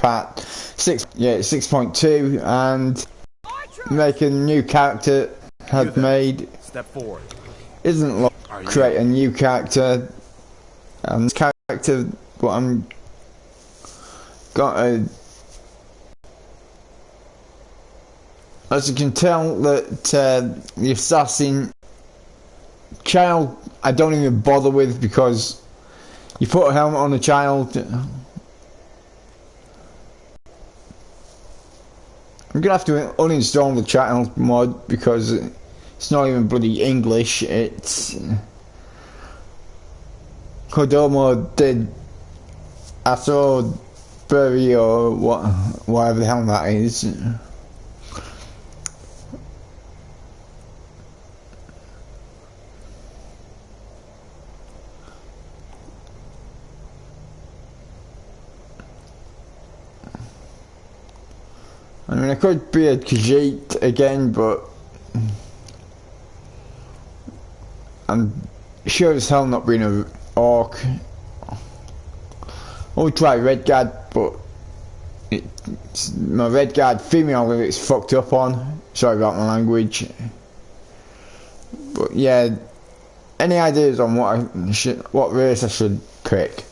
part 6.2 and make a new character had made. Step forward. Isn't like create a new character, and this character what I'm got a, as you can tell that the assassin child I don't even bother with, because you put a helmet on a child. I'm gonna have to uninstall the child mod because it's not even bloody English. It's Kodomo did Aso Berry or whatever the hell that is. I mean, I could be a Khajiit again, but I'm sure as hell not being an orc. I would try Red Guard, but my Red Guard female it's fucked up on. Sorry about my language. But yeah, any ideas on what race I should pick?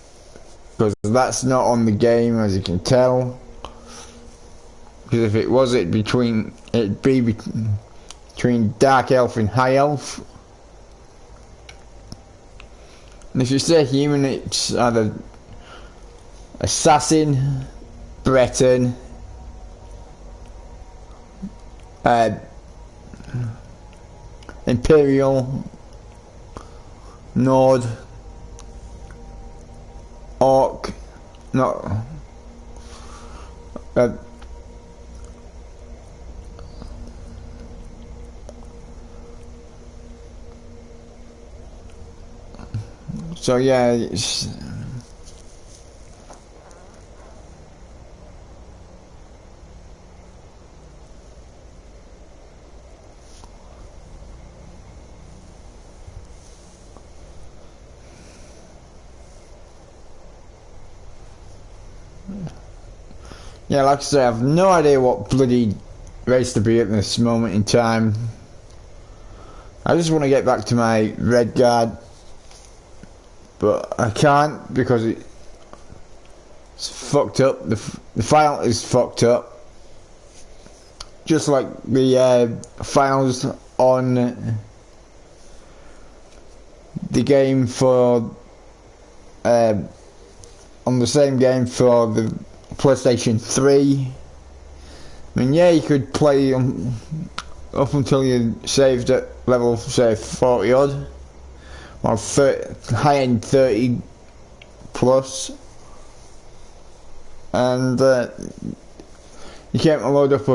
Because that's not on the game, as you can tell. Because if it was, it'd be between Dark Elf and High Elf. And if you say human, it's either Assassin, Breton, Imperial, Nord, Orc, not so yeah, it's yeah, like I say, I have no idea what bloody race to be at this moment in time. I just want to get back to my Red Guard, but I can't because it's fucked up. The file is fucked up, just like the files on the game for on the same game for the PlayStation 3. I mean, yeah, you could play up until you saved at level, say, 40 odd, or high end 30 plus, and you can't load up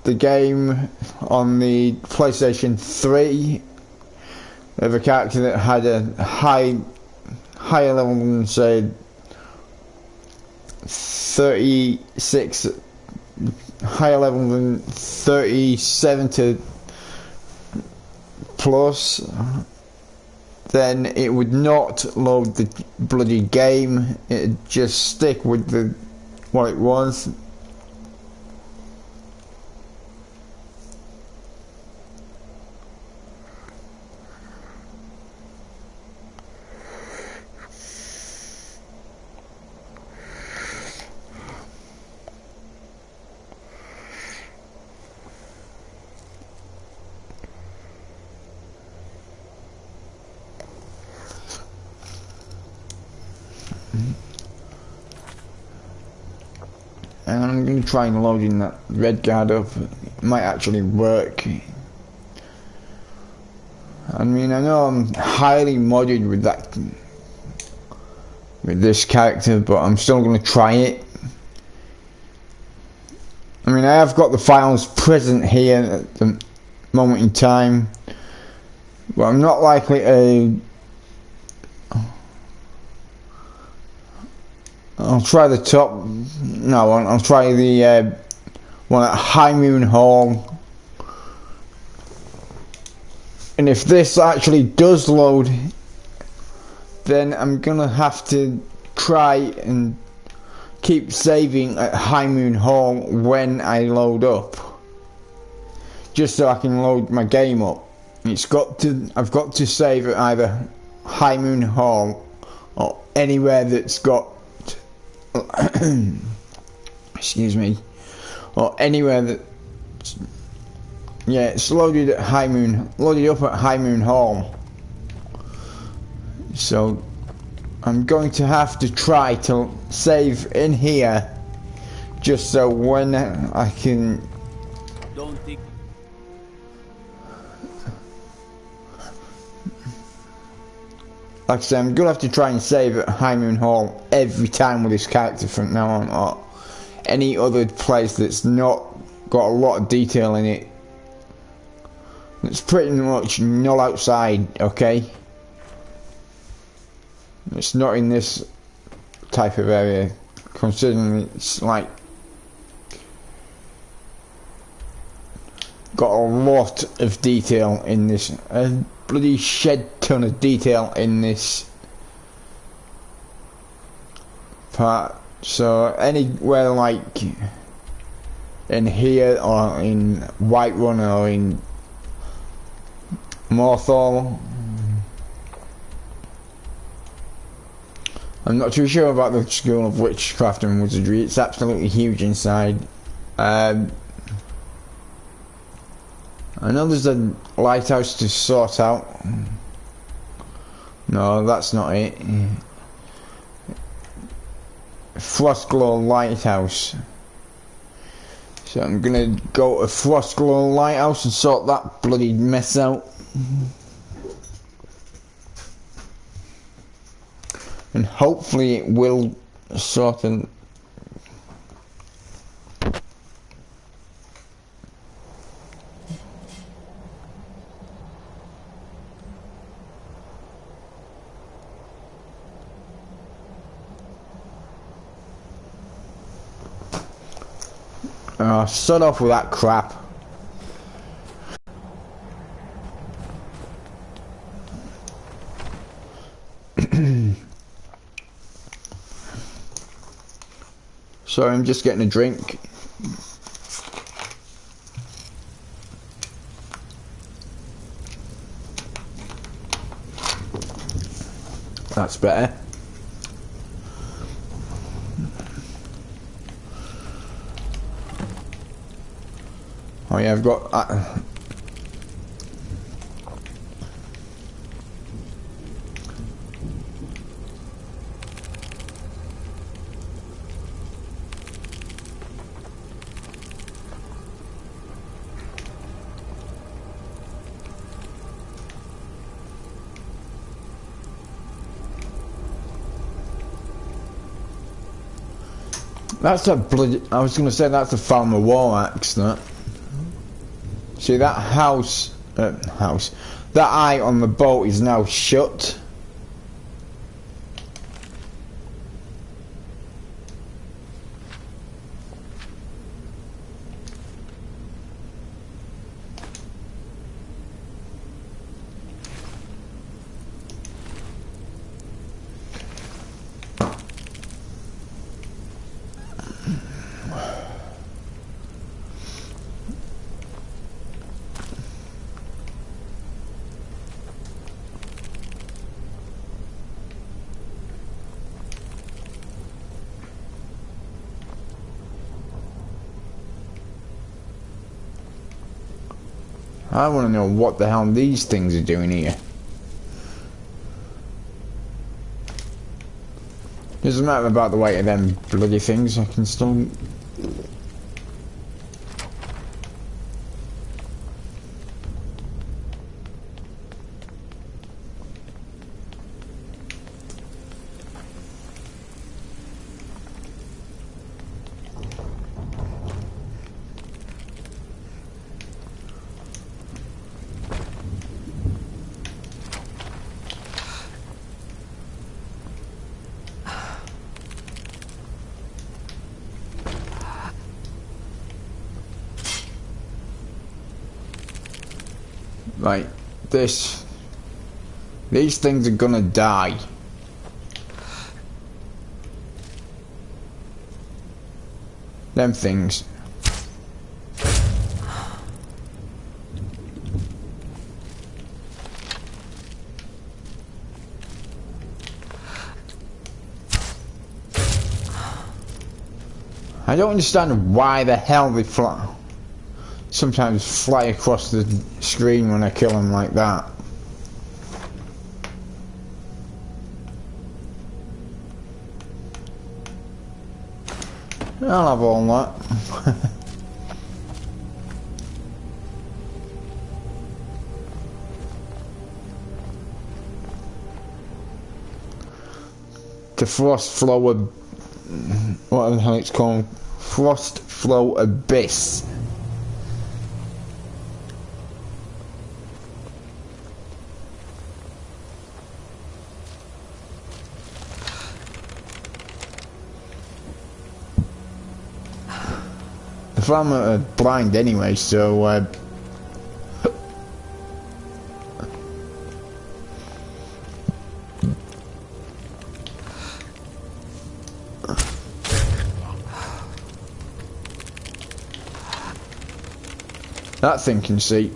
the game on the PlayStation 3 of a character that had a higher level than, say, 36, higher level than 37 to plus, then it would not load the bloody game. It'd just stick with what it was. And I'm going to try and loading that Red Guard up. It might actually work. I mean, I know I'm highly modded with this character, but I'm still going to try it. I mean, I have got the files present here at the moment in time, but I'm not likely to. I'll try the top. No, I'll try the one at High Moon Hall. And if this actually does load, then I'm gonna have to try and keep saving at High Moon Hall when I load up, just so I can load my game up. I've got to save at either High Moon Hall or anywhere that's got excuse me, or anywhere that, yeah, it's loaded up at High Moon Hall. So I'm going to have to try to save in here, just so when I can. Don't think. Like I said, I'm gonna have to try and save at High Moon Hall every time with this character from now on, or any other place that's not got a lot of detail in it. It's pretty much null outside, okay? It's not in this type of area, considering it's like got a lot of detail in this, a bloody shed ton of detail in this part. So anywhere like in here or in Whiterun or in Morthal, I'm not too sure about the School of Witchcraft and Wizardry. It's absolutely huge inside. I know there's a lighthouse to sort out. No, that's not it. Frostglow Lighthouse. So I'm gonna go to Frostglow Lighthouse and sort that bloody mess out. And hopefully it will sort of. Start off with that crap. Sorry, I'm just getting a drink. That's better. Oh yeah, I've got that's a bloody. I was going to say that's a Farmer War axe. That. See that house. That eye on the boat is now shut. I want to know what the hell these things are doing here. Doesn't matter about the weight of them bloody things, I can still. Right, these things are gonna die. them things. I don't understand why the hell they sometimes fly across the screen when I kill them like that. I'll have all that. The frost flow, what the hell it's called? Frost flow abyss. If I'm blind anyway, so that thing can see.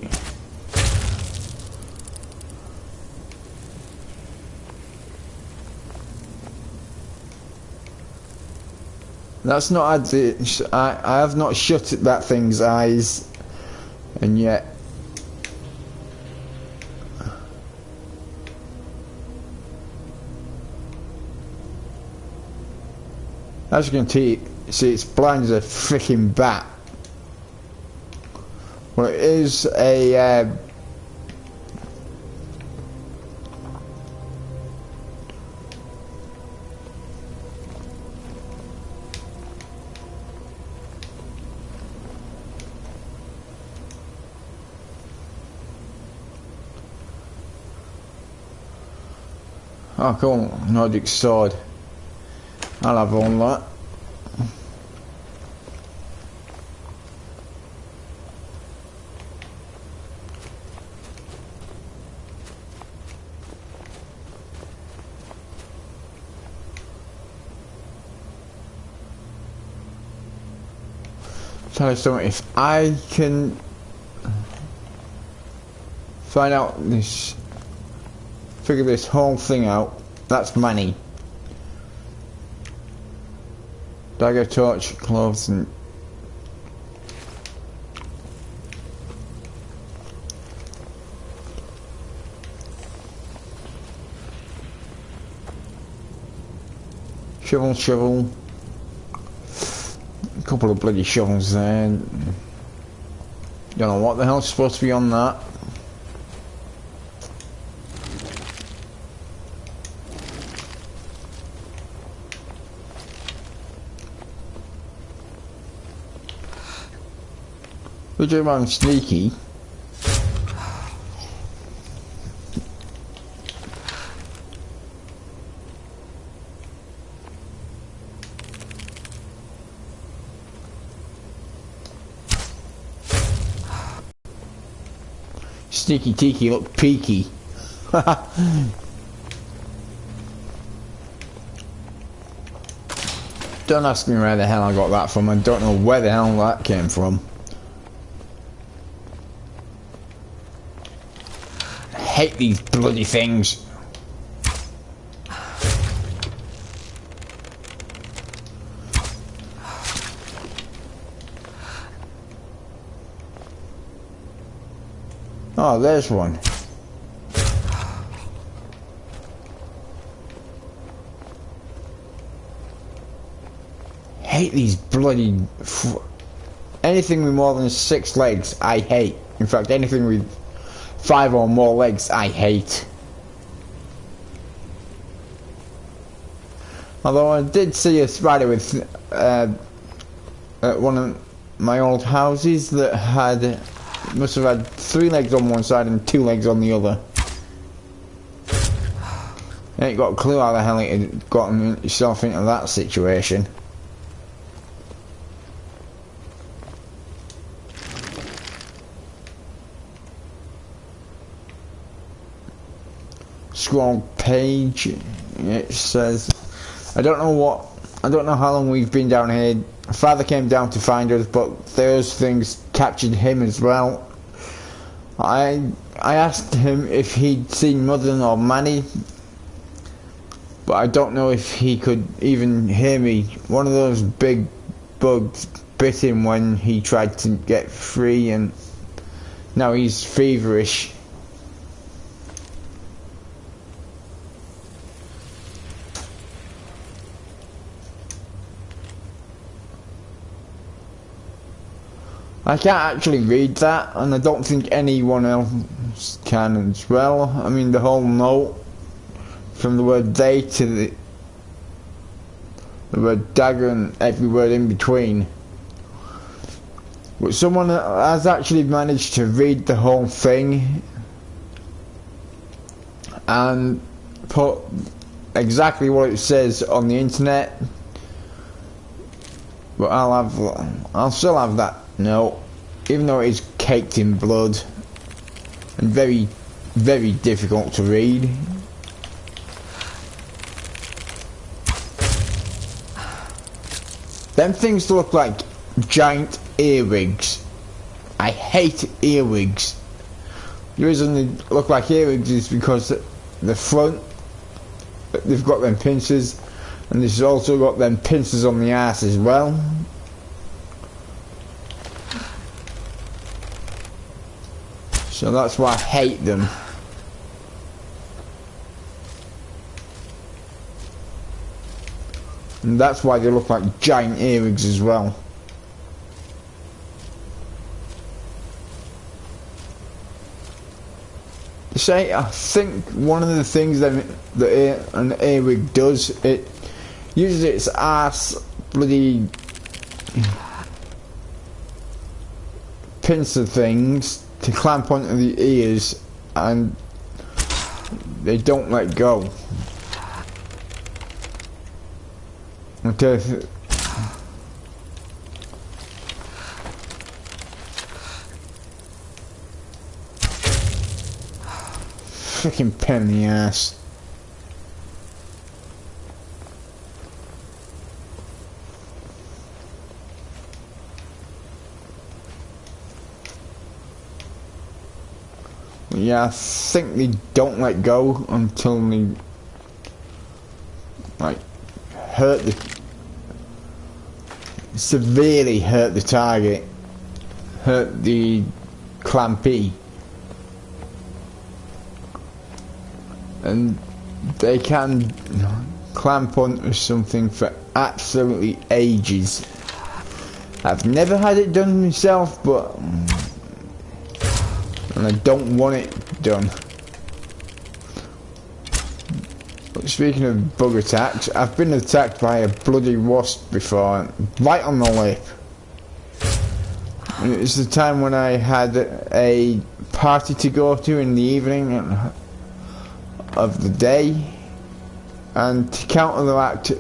That's not had the. I have not shut that thing's eyes, and yet. As you can see, it's blind as a freaking bat. Well, it is a. Oh, cool. Nordic sword. I'll have all that. Tell you something, if I can find out this, figure this whole thing out, that's money. Dagger, torch, clothes, and shovel. A couple of bloody shovels there. Don't know what the hell's supposed to be on that. We're doing around sneaky. Sneaky teaky look peaky. Don't ask me where the hell I got that from. I don't know where the hell that came from. I hate these bloody things. Oh, there's one. Hate these bloody... anything with more than 6 legs, I hate. In fact, anything with 5 or more legs, I hate. Although I did see a spider with at one of my old houses that had... must have had 3 legs on one side and 2 legs on the other. I ain't got a clue how the hell it had gotten itself into that situation. Scroll page. It says, I don't know how long we've been down here father came down to find us, but those things captured him as well. I asked him if he'd seen Mother or Manny, but I don't know if he could even hear me. One of those big bugs bit him when he tried to get free, and now he's feverish. I can't actually read that, and I don't think anyone else can as well. I mean, the whole note, from the word they to the word dagger and every word in between. But someone has actually managed to read the whole thing and put exactly what it says on the internet. But I'll still have that note, even though it is caked in blood and very, very difficult to read. Them things look like giant earwigs. I hate earwigs. The reason they look like earwigs is because the front, they've got them pincers, and they've also got them pincers on the arse as well. So that's why I hate them. And that's why they look like giant earwigs as well. Say, I think one of the things that an earwig does, it uses its arse bloody pincer things to clamp onto the ears, and they don't let go. Okay. Freaking pain in the ass. Yeah, I think they don't let go until they like severely hurt the target, hurt the clampee, and they can clamp onto something for absolutely ages. I've never had it done myself, but and I don't want it done. But speaking of bug attacks, I've been attacked by a bloody wasp before, right on the lip. And it was the time when I had a party to go to in the evening of the day, and to counteract I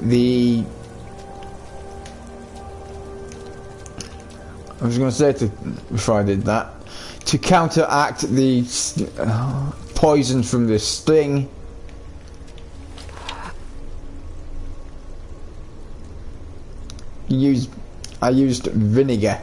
was going to say before I did that, to counteract the poison from the sting, I used vinegar.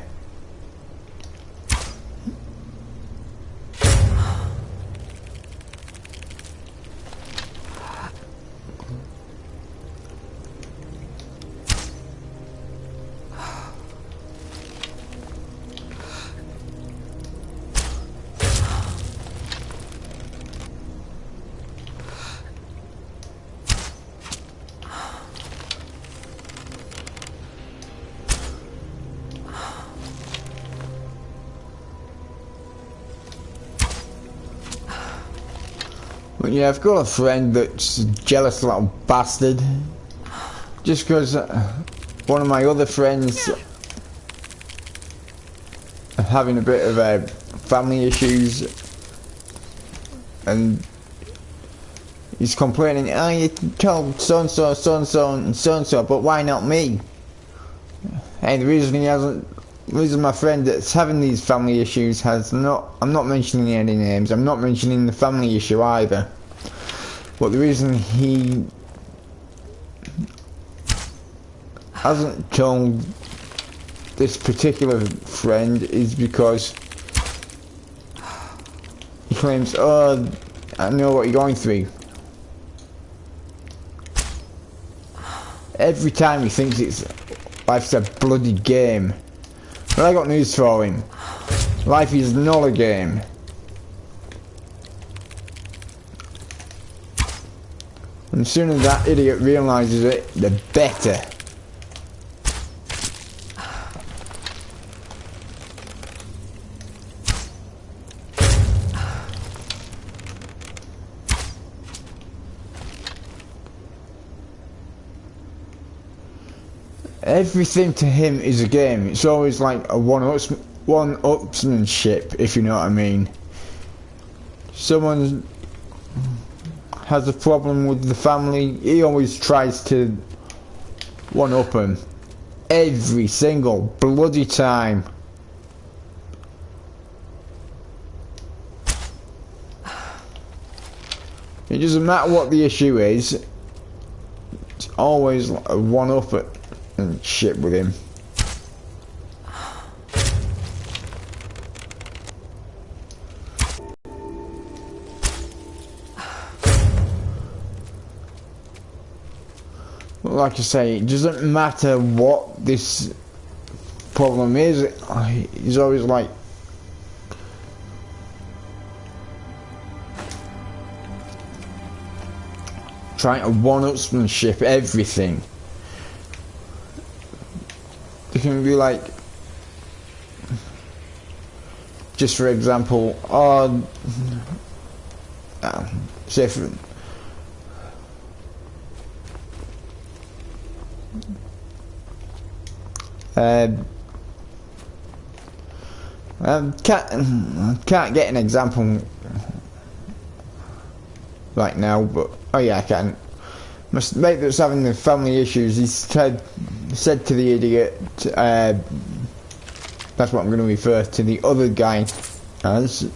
But yeah, I've got a friend that's a jealous little bastard. Just because one of my other friends are having a bit of family issues, and he's complaining, oh, you told so-and-so, so-and-so, and so-and-so, but why not me? And the reason my friend that's having these family issues I'm not mentioning any names, I'm not mentioning the family issue either, but the reason he hasn't told this particular friend is because he claims, oh, I know what you're going through. Every time he thinks life's a bloody game. But I got news for him. Life is not a game. And the sooner that idiot realises it, the better. Everything to him is a game. It's always like a one-upsmanship, if you know what I mean. Someone has a problem with the family, he always tries to one-up him. Every single bloody time. It doesn't matter what the issue is, it's always a one-up and shit with him. Like I say, it doesn't matter what this problem is, he's always like trying to one-upsmanship everything. It can be like, just for example, say for I can't get an example right now, but oh yeah, I can. My mate that's having the family issues, he said to the idiot, that's what I'm going to refer to the other guy as,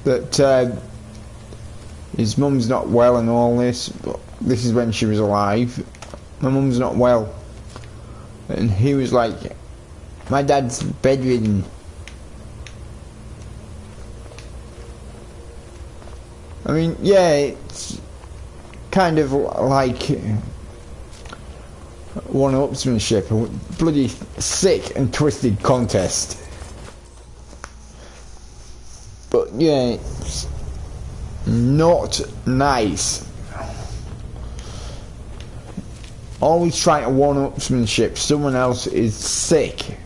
that his mum's not well and all this, but this is when she was alive. My mum's not well, and he was like, my dad's bedridden. I mean, yeah, it's kind of like one-upsmanship, a bloody sick and twisted contest. But yeah, it's not nice. Always trying to one-upsmanship someone else is sick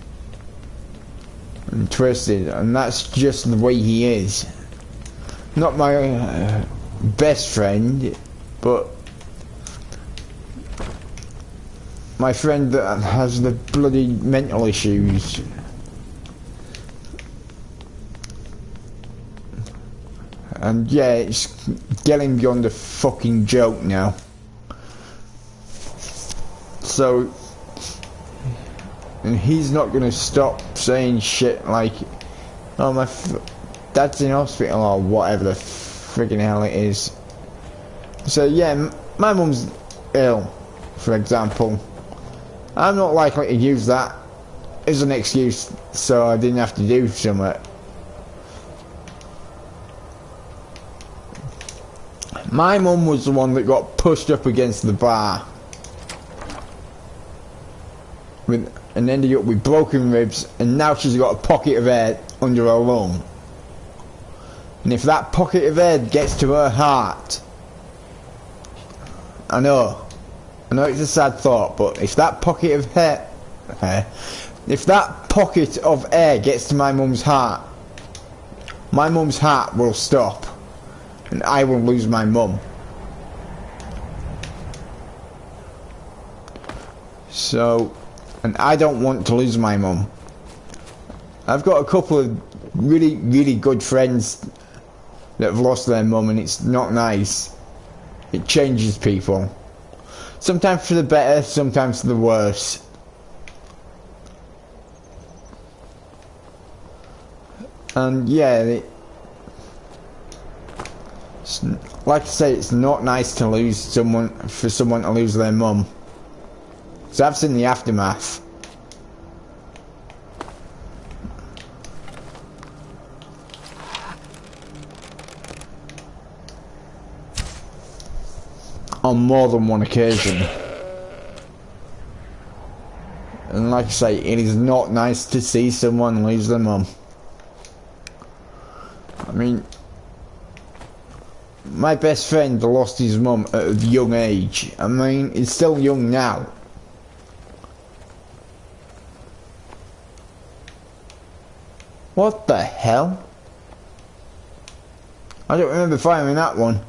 and twisted, and that's just the way he is. Not my best friend, but my friend that has the bloody mental issues. And yeah, it's getting beyond a fucking joke now. So, and he's not going to stop saying shit like, oh, my dad's in hospital or whatever the friggin' hell it is. So yeah, my mum's ill, for example. I'm not likely to use that as an excuse so I didn't have to do something. My mum was the one that got pushed up against the bar and ended up with broken ribs, and now she's got a pocket of air under her lung. And if that pocket of air gets to her heart, I know it's a sad thought, but if that pocket of air gets to my mum's heart will stop, and I will lose my mum. So, and I don't want to lose my mum. I've got a couple of really, really good friends that have lost their mum, and it's not nice. It changes people. Sometimes for the better, sometimes for the worse. And yeah, like I say, it's not nice to lose someone, for someone to lose their mum. So I've seen the aftermath. On more than one occasion. And like I say, it is not nice to see someone lose their mum. I mean, my best friend lost his mum at a young age. I mean, he's still young now. What the hell? I don't remember firing that one.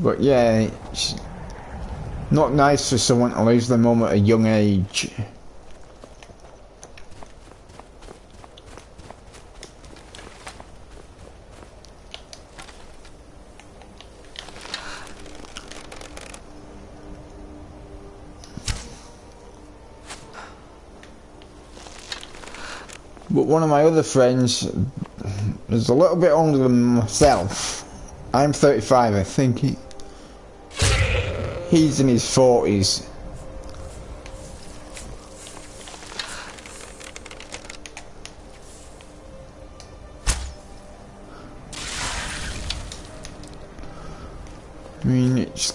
But yeah, it's not nice for someone to lose their mum at a young age. But one of my other friends is a little bit older than myself. I'm 35, I think. He's in his 40s. I mean, it's...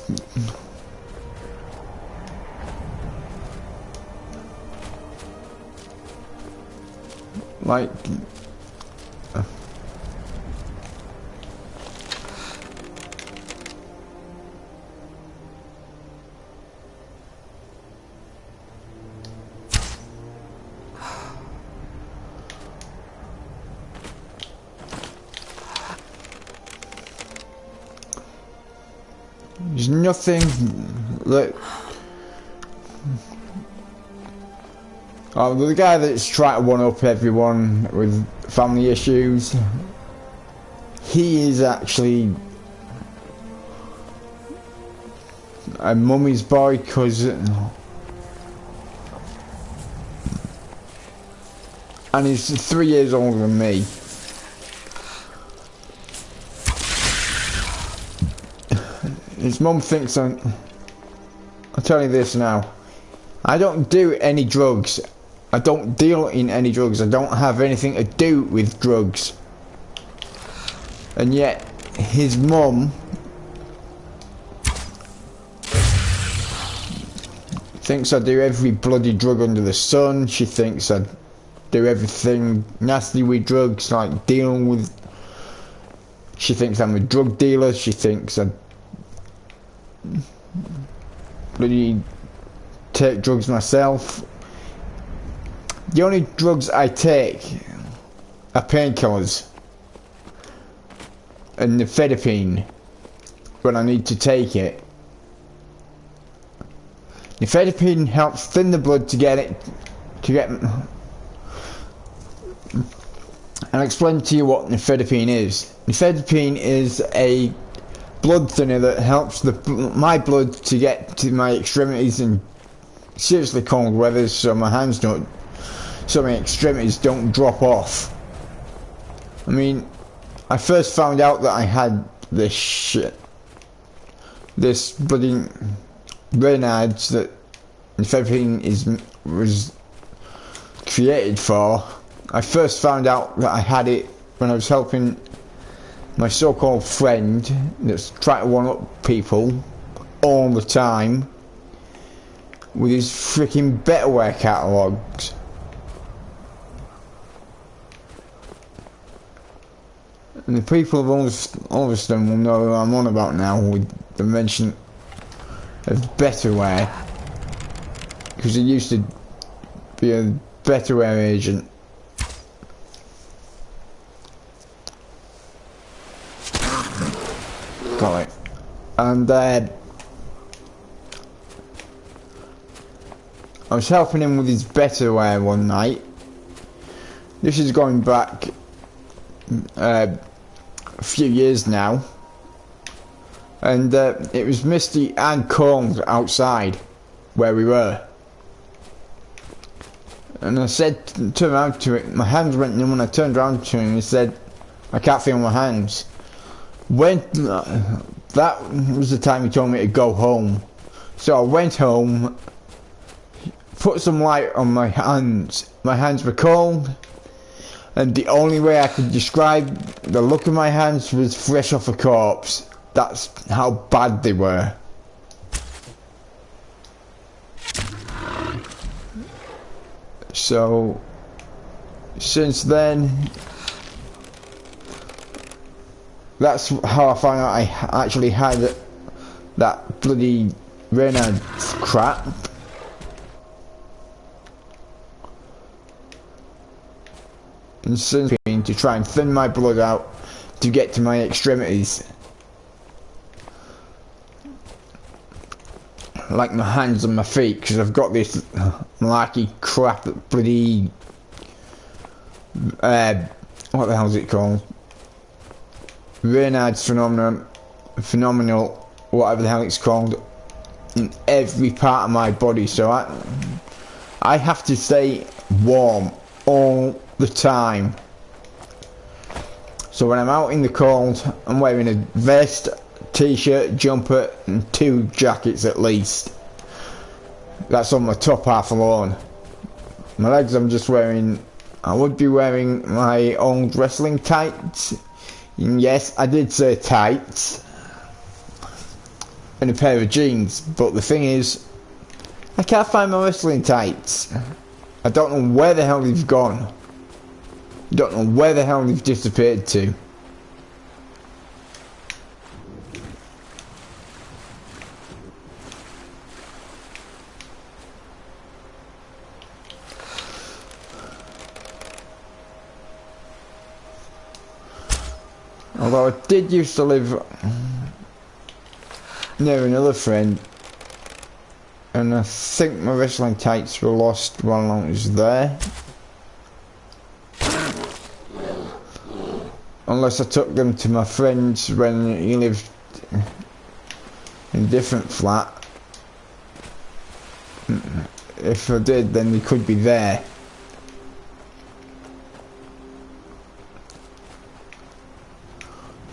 like... there's nothing that... the guy that's trying to one-up everyone with family issues, he is actually a mummy's boy, cause and he's 3 years older than me. His mum thinks I'll tell you this now. I don't do any drugs. I don't deal in any drugs. I don't have anything to do with drugs. And yet, his mum thinks I do every bloody drug under the sun. She thinks I do everything nasty with drugs, like dealing with... She thinks I'm a drug dealer. She thinks I bloody take drugs myself. The only drugs I take are painkillers and nifedipine when I need to take it. Nifedipine helps thin the blood I'll explain to you what nifedipine is. Nifedipine is a blood thinner that helps my blood to get to my extremities in seriously cold weather, so my extremities don't drop off. I mean, I first found out that I had this bloody Reynards that nifedipine was created for. I first found out that I had it when I was helping my so-called friend that's trying to one-up people all the time with his freaking Betterware catalogues. And the people of Ulverston will know who I'm on about now with the mention of Betterware, because he used to be a Betterware agent. Got it. And I was helping him with his Betterware one night. This is going back a few years now, and it was misty and cold outside where we were, and I said, turned around to it, my hands went numb, and I turned around to him and he said, I can't feel my hands. that was the time he told me to go home. So I went home, put some light on my hands. My hands were cold, and the only way I could describe the look of my hands was fresh off a corpse. That's how bad they were. So, since then, that's how I found out I actually had that bloody Reynard's crap. And since then, to try and thin my blood out to get to my extremities. Like my hands and my feet, because I've got this malarkey crap, bloody what the hell is it called? Reynard's phenomenal, whatever the hell it's called, in every part of my body. So I have to stay warm all the time. So when I'm out in the cold, I'm wearing a vest, t-shirt, jumper, and 2 jackets at least. That's on my top half alone. My legs, I would be wearing my old wrestling tights. And yes, I did say tights. And a pair of jeans. But the thing is, I can't find my wrestling tights. I don't know where the hell they've gone. I don't know where the hell they've disappeared to. Although I did used to live near another friend, and I think my wrestling tights were lost while I was there. Unless I took them to my friend's when he lived in a different flat. If I did, then they could be there.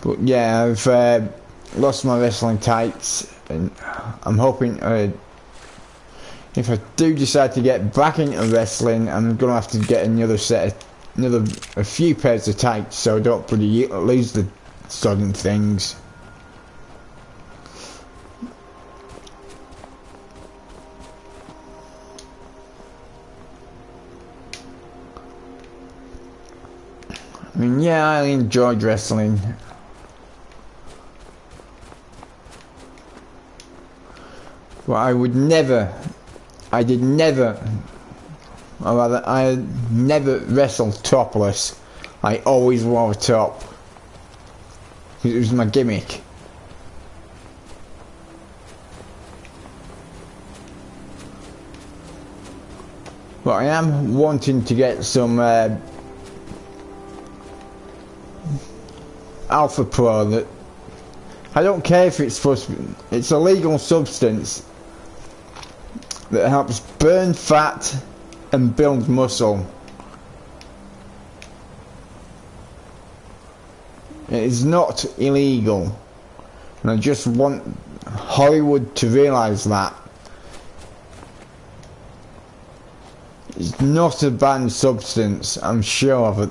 But yeah, I've lost my wrestling tights, and I'm hoping if I do decide to get back into wrestling, I'm gonna have to get a few pairs of tights, so I don't really lose the sudden things. I mean, yeah, I enjoyed wrestling. But I never wrestled topless. I always wore a top. It was my gimmick. But I am wanting to get some Alpha Pro. That I don't care if it's it's a legal substance that helps burn fat and build muscle. It is not illegal, and I just want Hollywood to realise that. It's not a banned substance, I'm sure of it.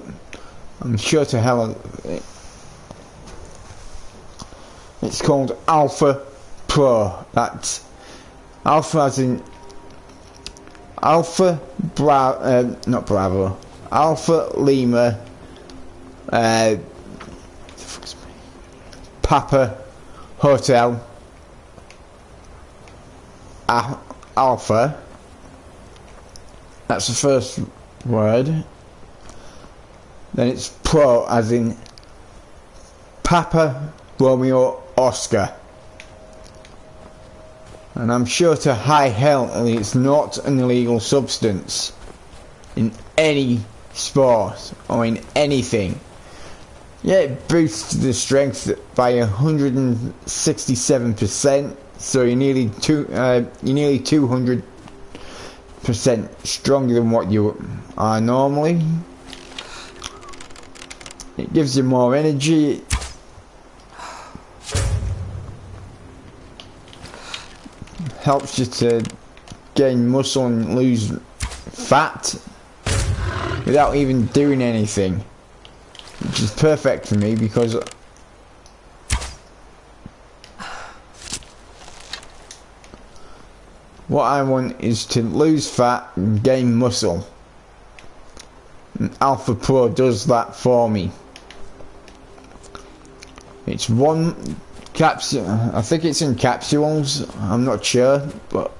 I'm sure to hell of it. It's called Alpha Pro. That's Alpha as in Alpha not Bravo. Alpha Lima Papa Hotel Alpha. That's the first word. Then it's Pro as in Papa Romeo Oscar. And I'm sure to high hell it's not an illegal substance in any sport or in anything. Yeah, it boosts the strength by 167%, so you're nearly 200% stronger than what you are normally. It gives you more energy. helps you to gain muscle and lose fat without even doing anything, which is perfect for me because what I want is to lose fat and gain muscle. And Alpha Pro does that for me. It's one capsule, I think it's in capsules, I'm not sure, but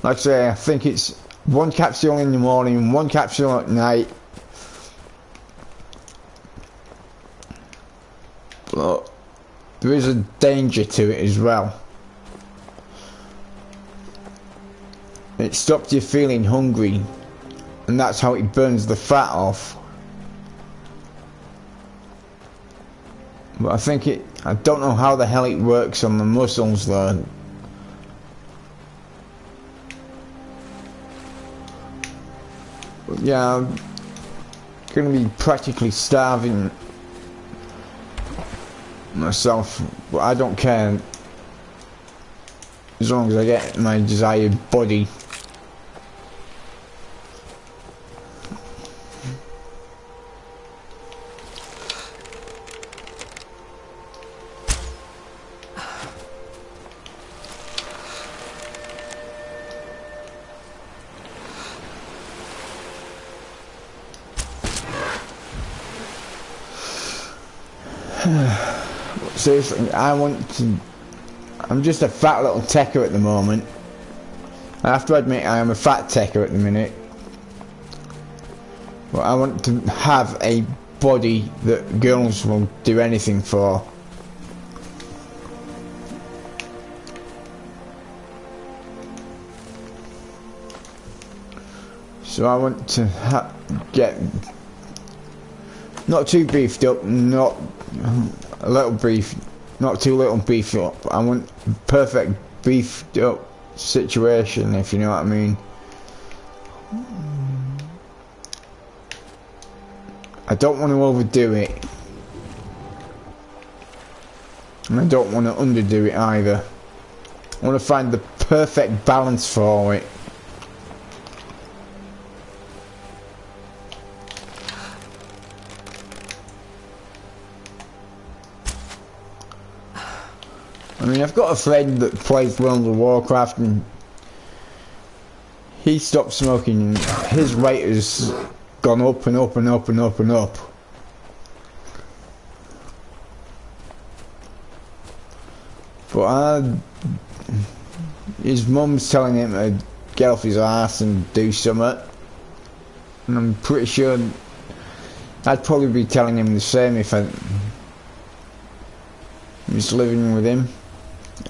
like I say, I think it's one capsule in the morning, one capsule at night. But there is a danger to it as well. It stops you feeling hungry, and that's how it burns the fat off. But I don't know how the hell it works on the muscles though. But yeah, I'm gonna be practically starving myself, but I don't care as long as I get my desired body. Seriously, I'm just a fat little techer at the moment. I have to admit I am a fat techer at the minute. But I want to have a body that girls will do anything for. So I want to get not too beefed up, not a little beef, not too little beefed up. I want perfect beefed up situation, if you know what I mean. I don't want to overdo it, and I don't want to underdo it either. I want to find the perfect balance for it. I mean, I've got a friend that plays World of Warcraft and he stopped smoking and his weight has gone up and up and up and up and up. But his mum's telling him to get off his ass and do something. And I'm pretty sure I'd probably be telling him the same if I was living with him.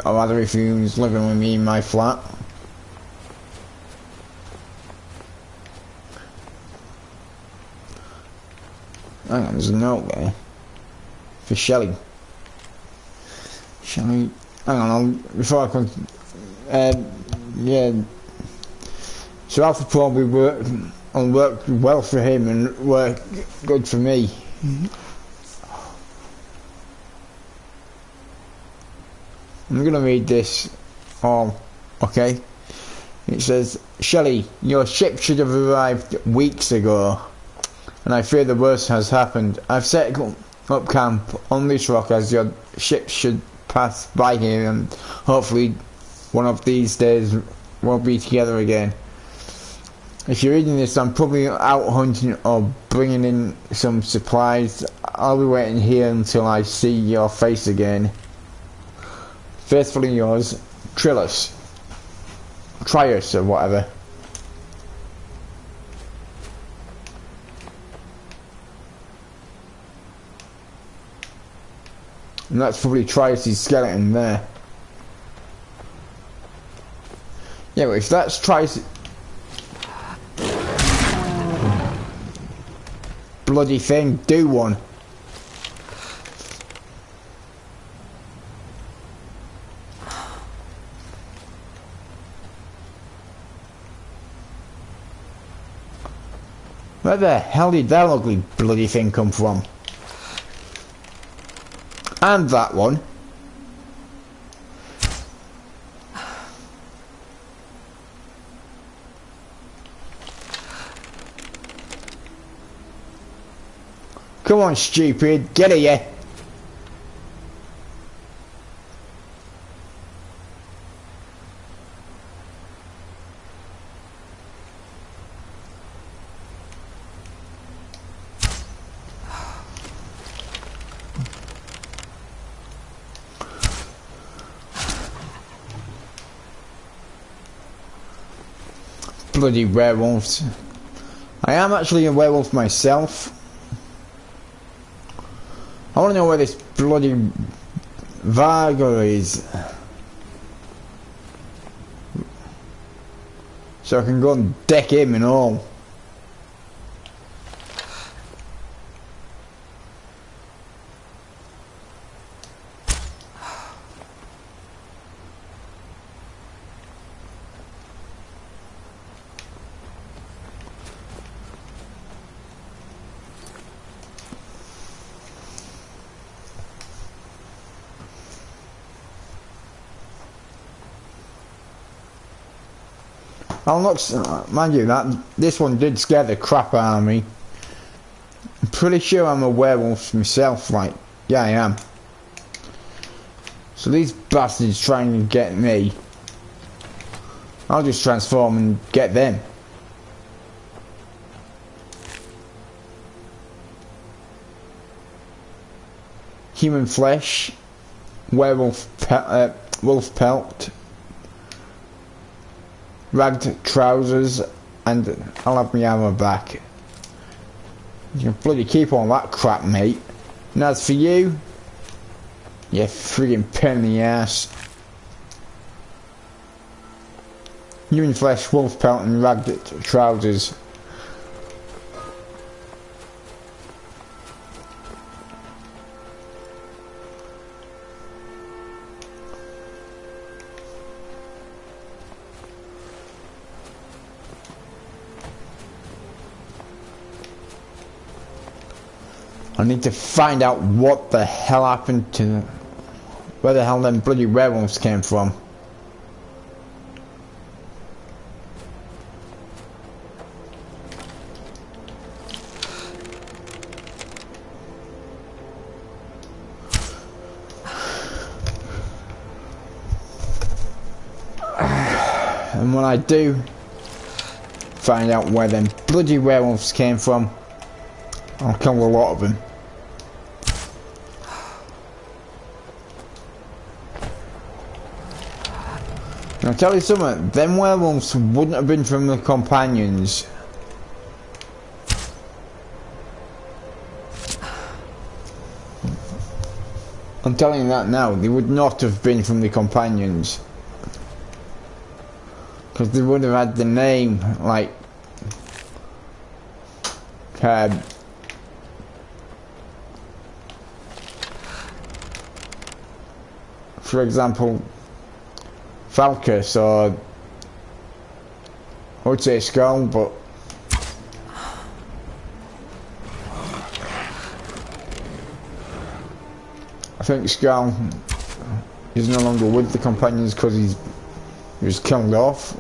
Or rather if he was living with me in my flat. Hang on, there's a note there. For Shelley. Shelley, hang on, before I can... yeah. So Alpha probably worked well for him and worked good for me. I'm gonna read this all, okay? It says, Shelley, your ship should have arrived weeks ago, and I fear the worst has happened. I've set up camp on this rock as your ship should pass by here, and hopefully one of these days we'll be together again. If you're reading this, I'm probably out hunting or bringing in some supplies. I'll be waiting here until I see your face again. Faithfully yours, Trius or whatever. And that's probably Trius' skeleton there. Yeah, but if that's Trius... bloody thing, do one. Where the hell did that ugly bloody thing come from? And that one. Come on, stupid, get here. Bloody werewolves. I am actually a werewolf myself. I want to know where this bloody Vargo is, so I can go and deck him and all. I'll not, mind you, that this one did scare the crap out of me. I'm pretty sure I'm a werewolf myself, like, yeah I am. So these bastards trying to get me, I'll just transform and get them. Human flesh, werewolf wolf pelt, ragged trousers, and I'll have my armor back. You can bloody keep all that crap, mate. And as for you, you friggin' pain in the ass. Human flesh, wolf pelt, and ragged trousers. I need to find out what the hell happened to where the hell them bloody werewolves came from. And when I do find out where them bloody werewolves came from, I'll kill a lot of them. I'll tell you something, them werewolves wouldn't have been from the companions. I'm telling you that now, they would not have been from the companions. Because they would have had the name, like, for example, Falcus, or I would say Skull, but I think Skull is no longer with the companions because he was killed off.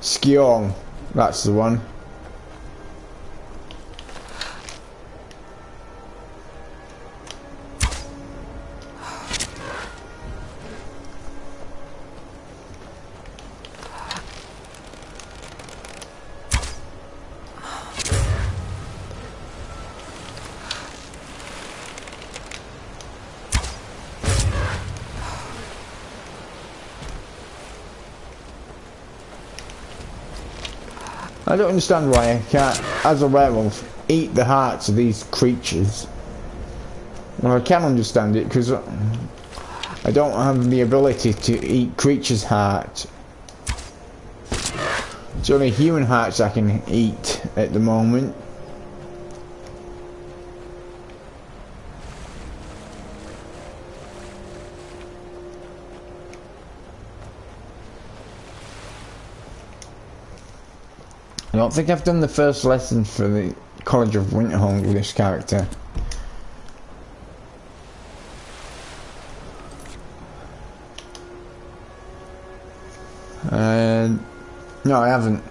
Skjorn, that's the one. I don't understand why I can't, as a werewolf, eat the hearts of these creatures. Well, I can understand it because I don't have the ability to eat creatures' hearts. It's only human hearts I can eat at the moment. I don't think I've done the first lesson for the College of Winterhold with this character. No, I haven't.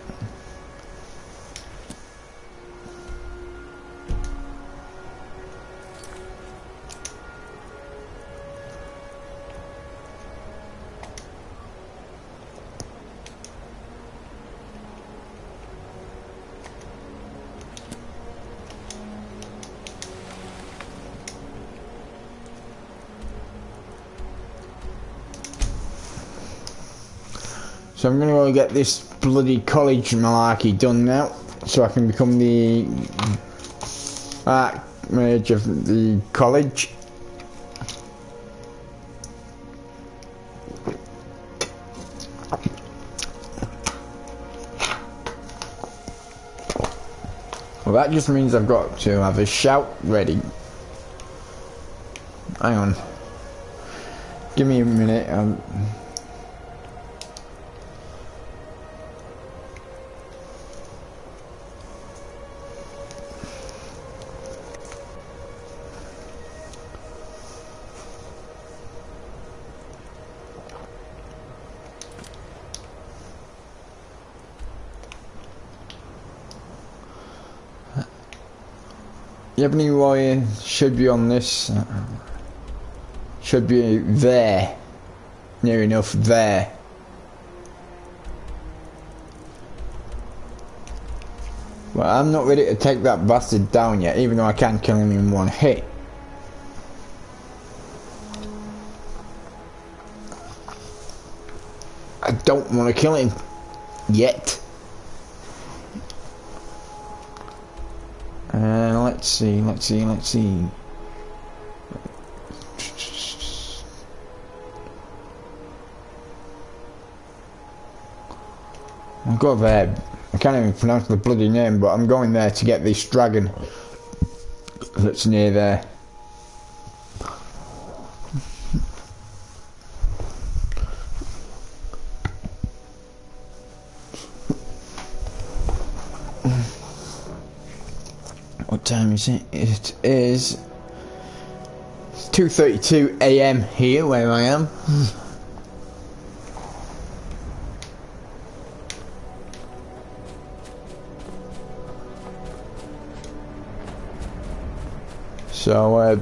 So I'm gonna go get this bloody college malarkey done now, so I can become the manager of the college. Well, that just means I've got to have a shout ready. Hang on. Give me a minute. The Ebony Warrior should be on this. Should be there. Near enough there. But I'm not ready to take that bastard down yet, even though I can kill him in one hit. I don't want to kill him yet. Let's see. I'll go there. I can't even pronounce the bloody name, but I'm going there to get this dragon that's near there. What time is it? It is 2:32 AM here where I am. So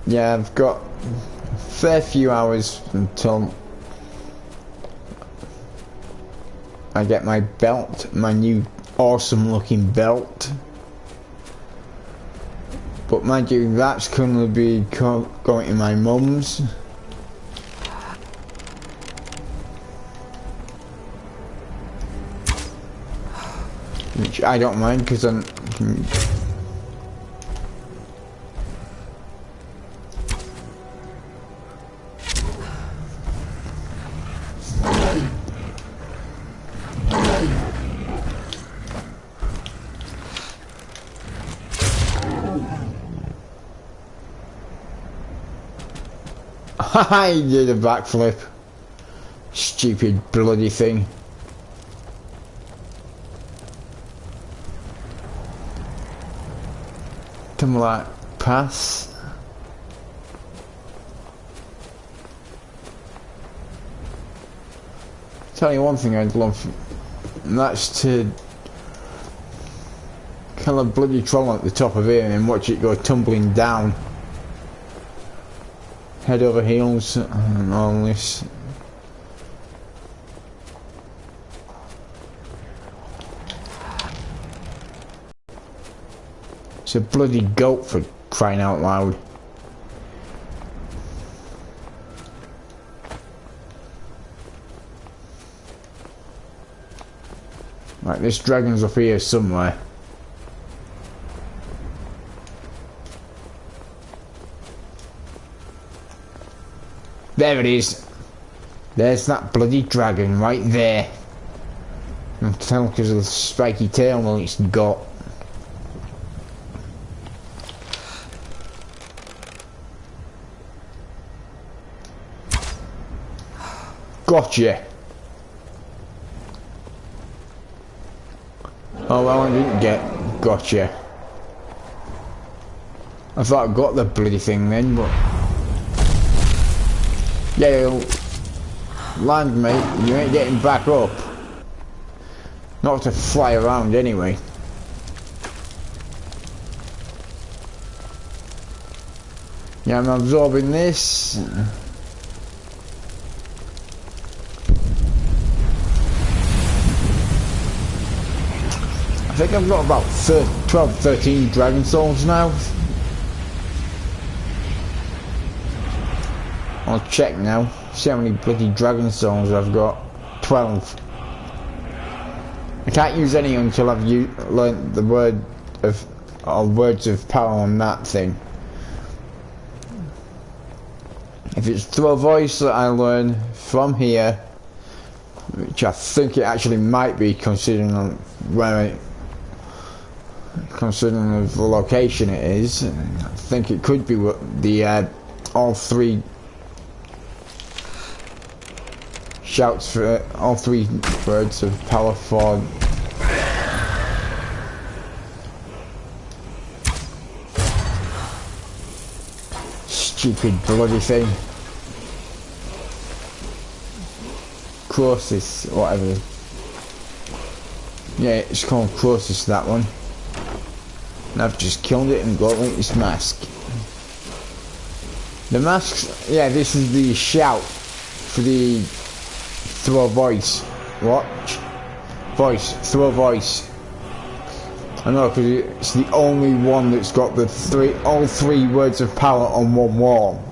yeah, I've got a fair few hours until I get my belt, my new awesome looking belt. But mind you, that's going to be going to my mum's. Which I don't mind, because I'm... He did a backflip. Stupid bloody thing. Tamriel pass. Tell you one thing I'd love, and that's to kill a bloody troll at the top of here and then watch it go tumbling down. Head over heels and all this. It's a bloody goat, for crying out loud. Right, this dragon's up here somewhere. There it is. There's that bloody dragon right there. I can tell because of the spiky tail that it's got. Gotcha. Oh well, I didn't get gotcha. I thought I got the bloody thing then, but... Yeah, land mate, you ain't getting back up. Not to fly around anyway. Yeah, I'm absorbing this. I think I've got about 12, 13 dragon souls now. I'll check now, see how many bloody dragon souls I've got. 12. I can't use any until I've learnt the word of, or words of power on that thing. If it's through a voice that I learn from here, which I think it actually might be considering on where considering the location it is, I think it could be the all three shouts for all three words of power for stupid bloody thing. Croesus, whatever. Yeah, it's called Croesus, that one. And I've just killed it and got its mask. The masks, yeah, this is the shout for the through a voice. What? Voice, through a voice. I know, because it's the only one that's got the all three words of power on one wall.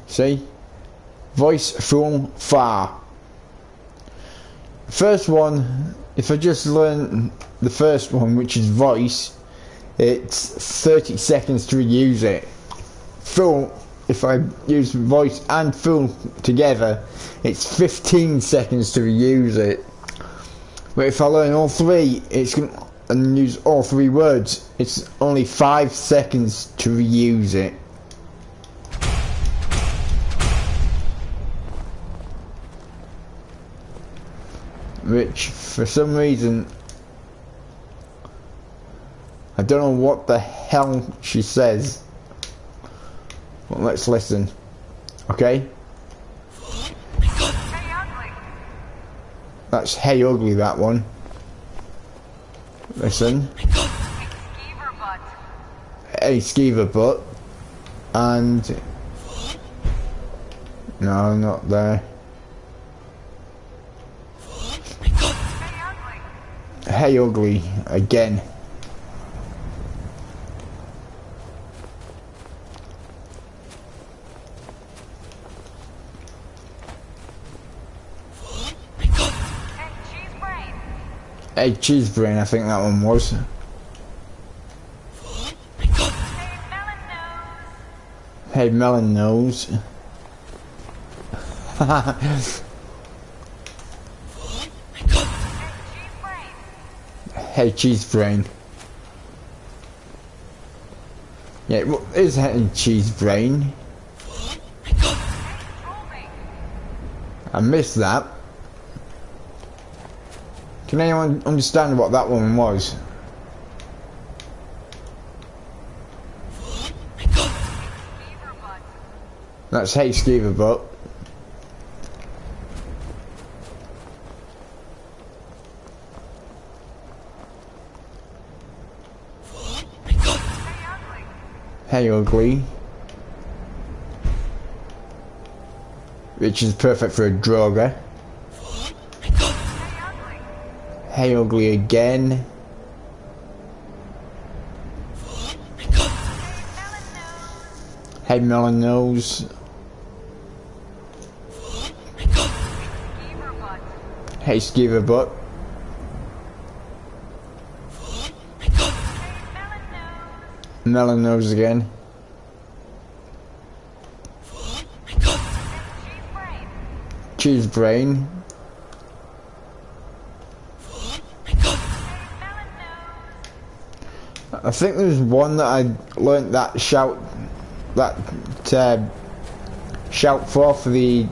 See? Voice from far. First one, if I just learn the first one, which is voice, it's 30 seconds to reuse it. Full, if I use voice and full together, it's 15 seconds to reuse it. But if I learn all three, and use all three words, it's only 5 seconds to reuse it. Which, for some reason, I don't know what the hell she says. Well, let's listen. Okay? Hey, ugly. That's hey ugly, that one. Listen. Skeever butt. Hey skeever butt. And... no, not there. Hey ugly again. Hey cheese brain, I think that one was. Hey melon nose. Hey cheese brain. Yeah, what is hey cheese brain? I missed that. Can anyone understand what that one was? That's hey skeever butt. Hey ugly. Which is perfect for a droger. Hey ugly again. Hey melon nose. Hey skeever butt. Melon nose again. Cheese brain. I think there's one that I learnt that shout shout for the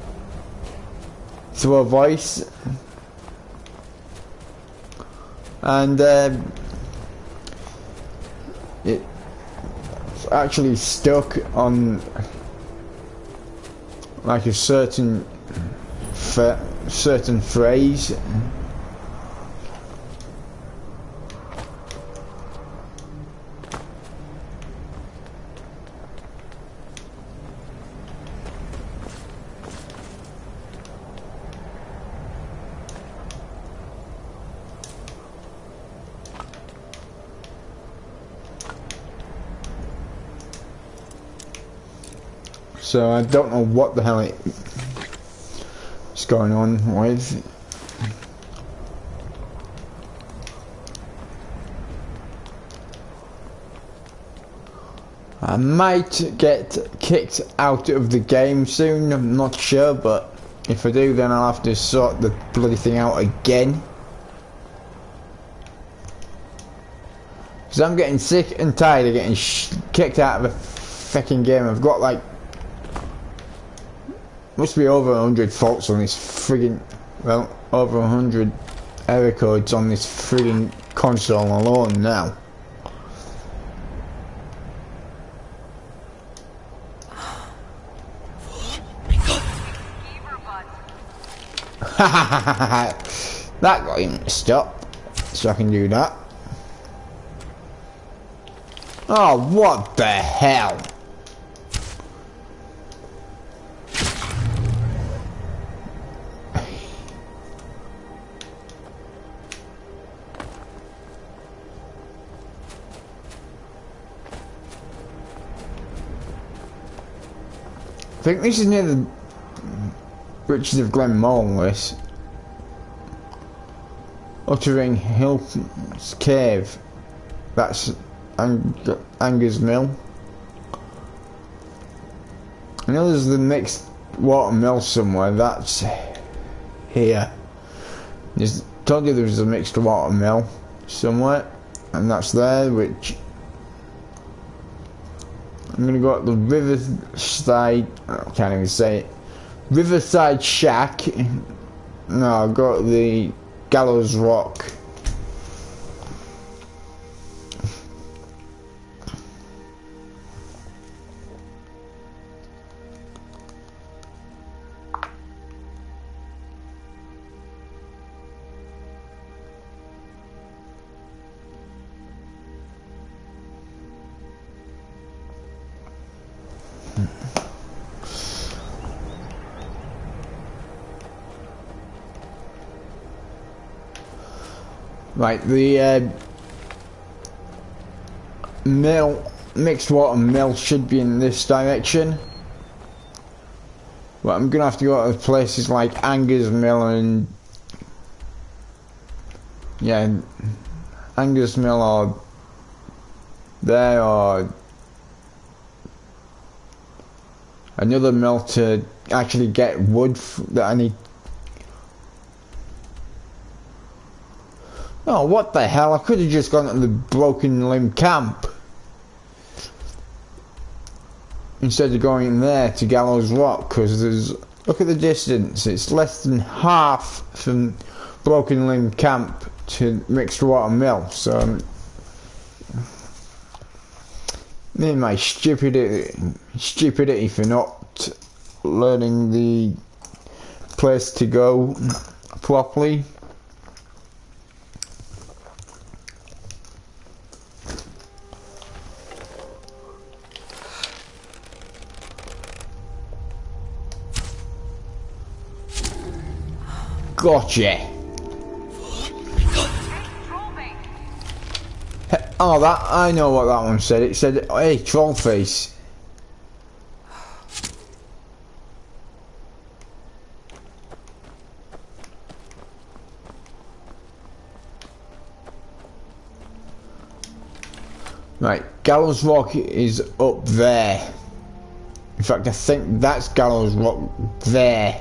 through a voice, and it's actually stuck on like a certain phrase. So I don't know what the hell it's going on with. I might get kicked out of the game soon, I'm not sure, but if I do, then I'll have to sort the bloody thing out again. Because I'm getting sick and tired of getting kicked out of a fucking game. I've got like, must be over 100 faults on this friggin', well, over 100 error codes on this friggin' console alone now. That got him to stop, so I can do that. Oh, what the hell? I think this is near the Riches of Glenmore, this. Uttering Hill's Cave. That's Anger's Mill. I know there's the mixed water mill somewhere. That's here. Told you there was a mixed water mill somewhere, and that's there. Which I'm gonna go up the Riverside. I can't even say it. Riverside Shack. No, I'll go to the Gallows Rock. Right, the mixed water mill should be in this direction. But I'm gonna have to go to places like Anger's Mill and yeah, Anger's Mill or there, or another mill to actually get wood that I need. Oh, what the hell? I could have just gone to the Broken Limb Camp instead of going there to Gallows Rock, because there's, look at the distance, it's less than half from Broken Limb Camp to Mixed Water Mill. So me and my stupidity for not learning the place to go properly. Gotcha. Oh, that, I know what that one said. It said, hey, troll face. Right, Gallows Rock is up there. In fact, I think that's Gallows Rock there.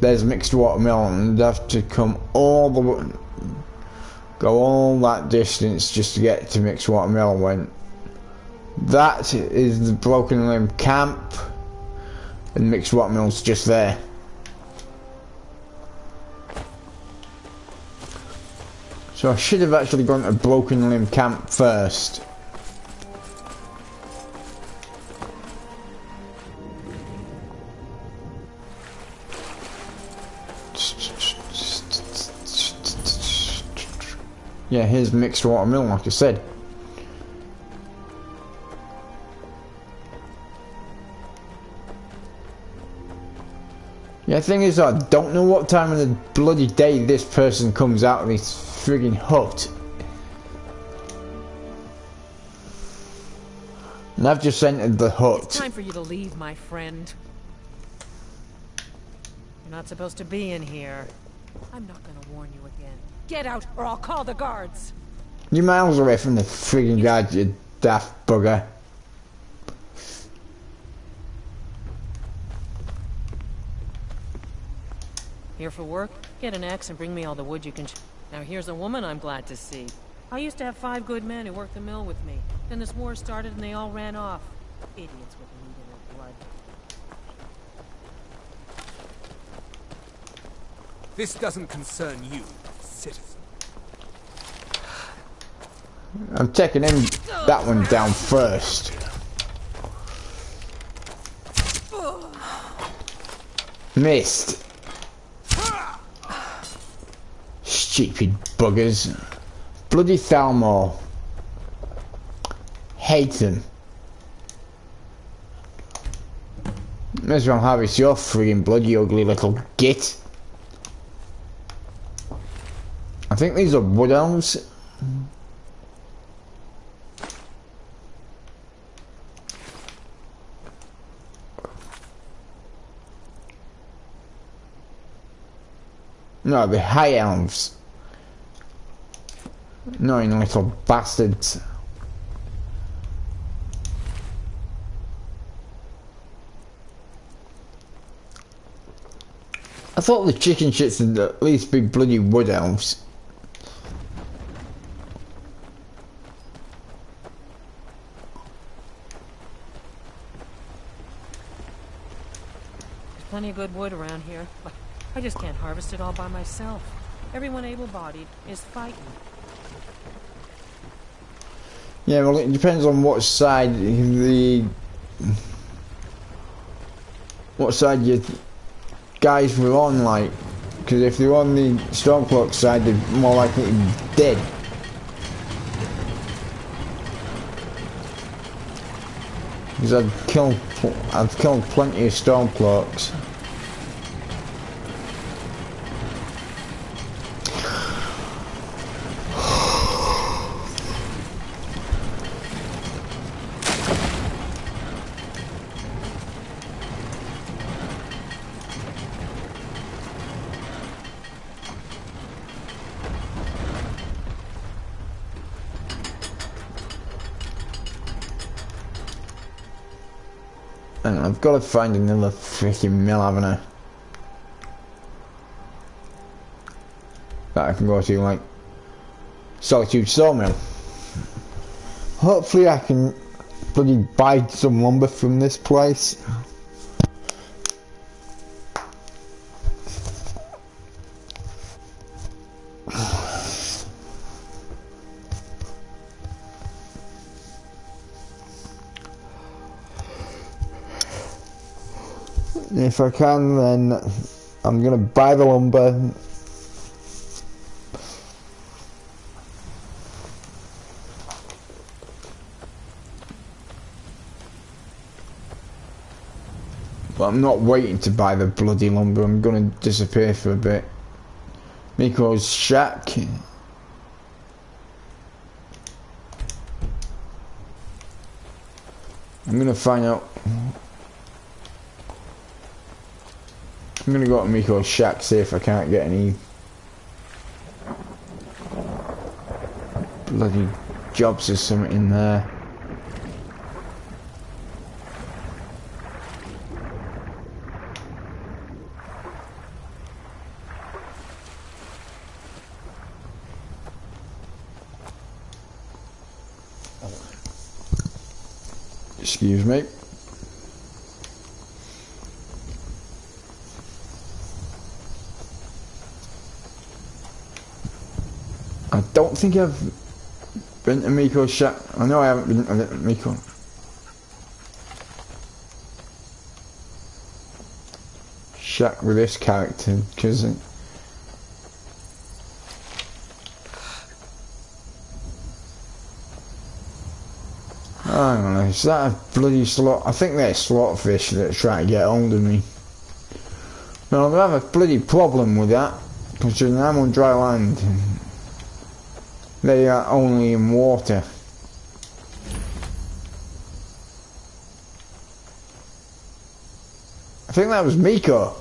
There's Mixed Water Mill, and I'd have to come all the way, go all that distance just to get to Mixed Water Mill. When that is the Broken Limb Camp, and Mixed Water Mill's just there. So I should have actually gone to Broken Limb Camp first. Yeah, here's Mixed Water Mill, like I said. Yeah, the thing is, I don't know what time of the bloody day this person comes out of this friggin' hut. And I've just entered the It's hut. time for you to leave, my friend. You're not supposed to be in here. I'm not gonna warn you again. Get out, or I'll call the guards. You're miles away from the friggin' guard, you daft bugger. Here for work? Get an axe and bring me all the wood you can. Now here's a woman I'm glad to see. I used to have 5 good men who worked the mill with me. Then this war started and they all ran off. Idiots with meat in their blood. This doesn't concern you, citizen. I'm taking that one down first. Missed. Stupid buggers. Bloody Thalmor. Hate them. May as well harvest your friggin' blood, you ugly little git. I think these are wood elves. No, the high elves. Annoying little bastards. I thought the chicken shits would at least be bloody wood elves. There's plenty of good wood around here, but I just can't harvest it all by myself. Everyone able-bodied is fighting. Yeah, well, it depends on what side your guys were on, like, because if they're on the Stormcloak side, they're more likely to be dead. Because I've killed plenty of Stormcloaks. Hang on, I've got to find another freaking mill, haven't I? That I can go to, like Solitude Sawmill. Hopefully I can bloody buy some lumber from this place. If I can, then I'm gonna buy the lumber. But I'm not waiting to buy the bloody lumber. I'm gonna disappear for a bit. Miko's shack. I'm gonna find out. I'm gonna go to Miko's shack, see if I can't get any bloody jobs or something in there. Excuse me. I don't think I've been to Miko's shack. I know I haven't been to Miko. Shack with this character, because I don't know, is that a bloody slot? I think they're slotfish that are trying to get hold of me. Well, I have a bloody problem with that, because I'm on dry land. They are only in water. I think that was Miko.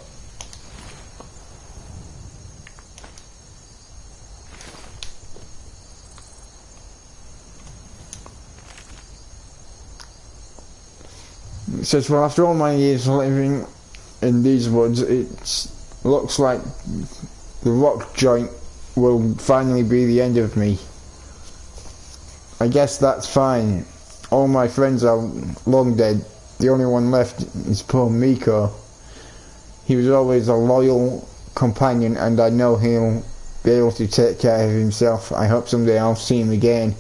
It says, well, after all my years living in these woods, it looks like the rock joint will finally be the end of me. I guess that's fine. All my friends are long dead. The only one left is poor Miko. He was always a loyal companion, and I know he'll be able to take care of himself. I hope someday I'll see him again.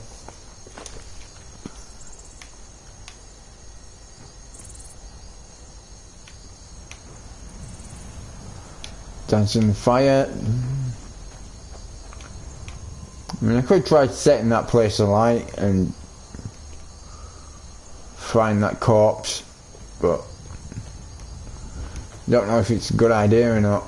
Dancing fire. I mean, I could try setting that place alight and find that corpse, but don't know if it's a good idea or not.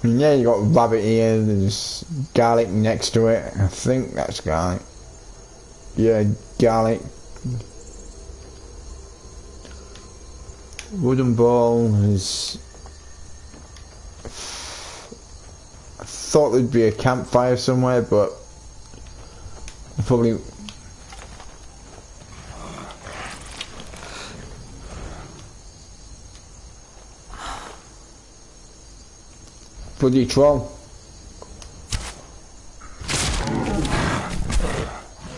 I mean, yeah, you got rabbit here, there's garlic next to it. I think that's garlic. Yeah, garlic. Wooden ball is... I thought there'd be a campfire somewhere, but probably... Bloody troll.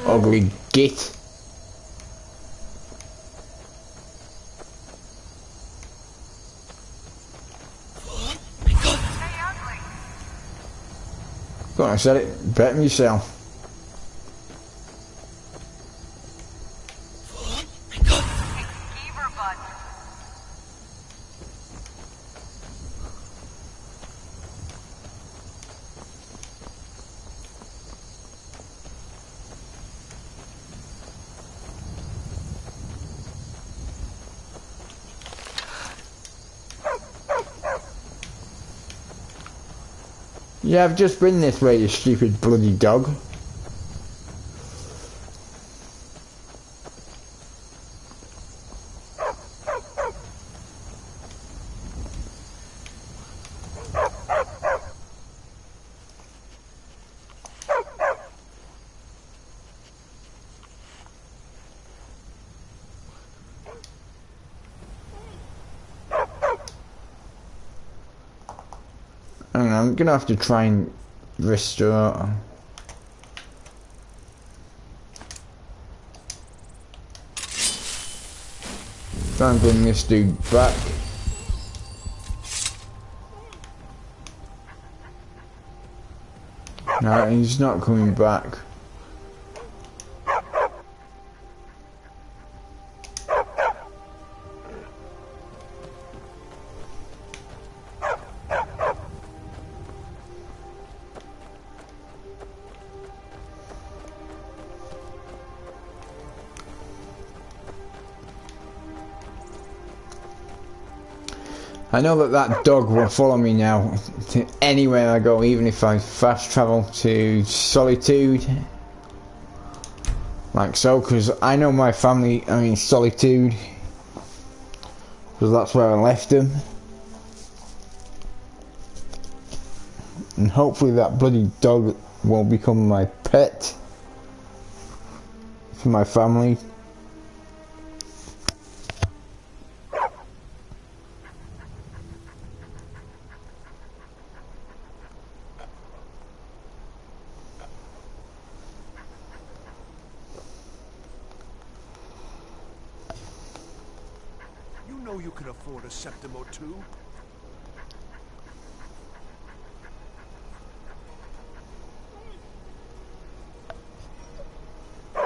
Ugly git. Go on, I said it. Bet me yourself. Yeah, I've just been this way, you stupid bloody dog. I don't know, I'm gonna have to try and restore. Try and bring this dude back. No, he's not coming back. I know that that dog will follow me now to anywhere I go, even if I fast travel to Solitude. Like so, because I know my family are in Solitude. Because that's where I left them. And hopefully that bloody dog will become my pet. For my family. You can afford a septim or two. A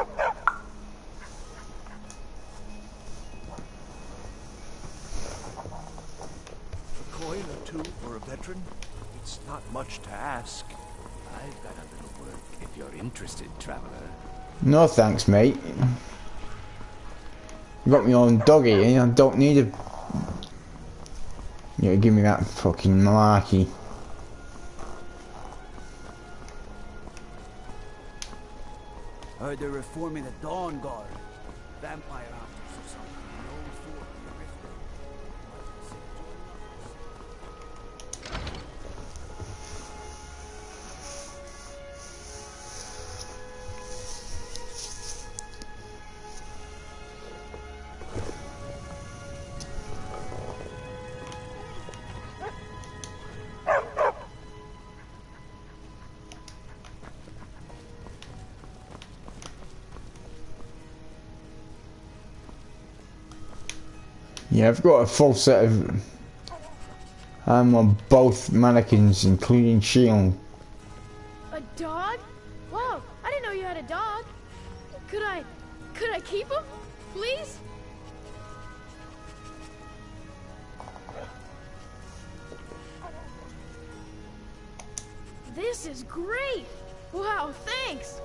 coin or two for a veteran? It's not much to ask. I've got a little work if you're interested, traveler. No thanks, mate. Got my own doggy, I don't need a... Yeah, give me that fucking malarkey. Heard they're reforming the Dawn Guard. Vampire hunters or something. Known for the Yeah, I've got a full set of on both mannequins, including shield. A dog? Whoa, I didn't know you had a dog. Could I keep him? Please? This is great! Wow, thanks!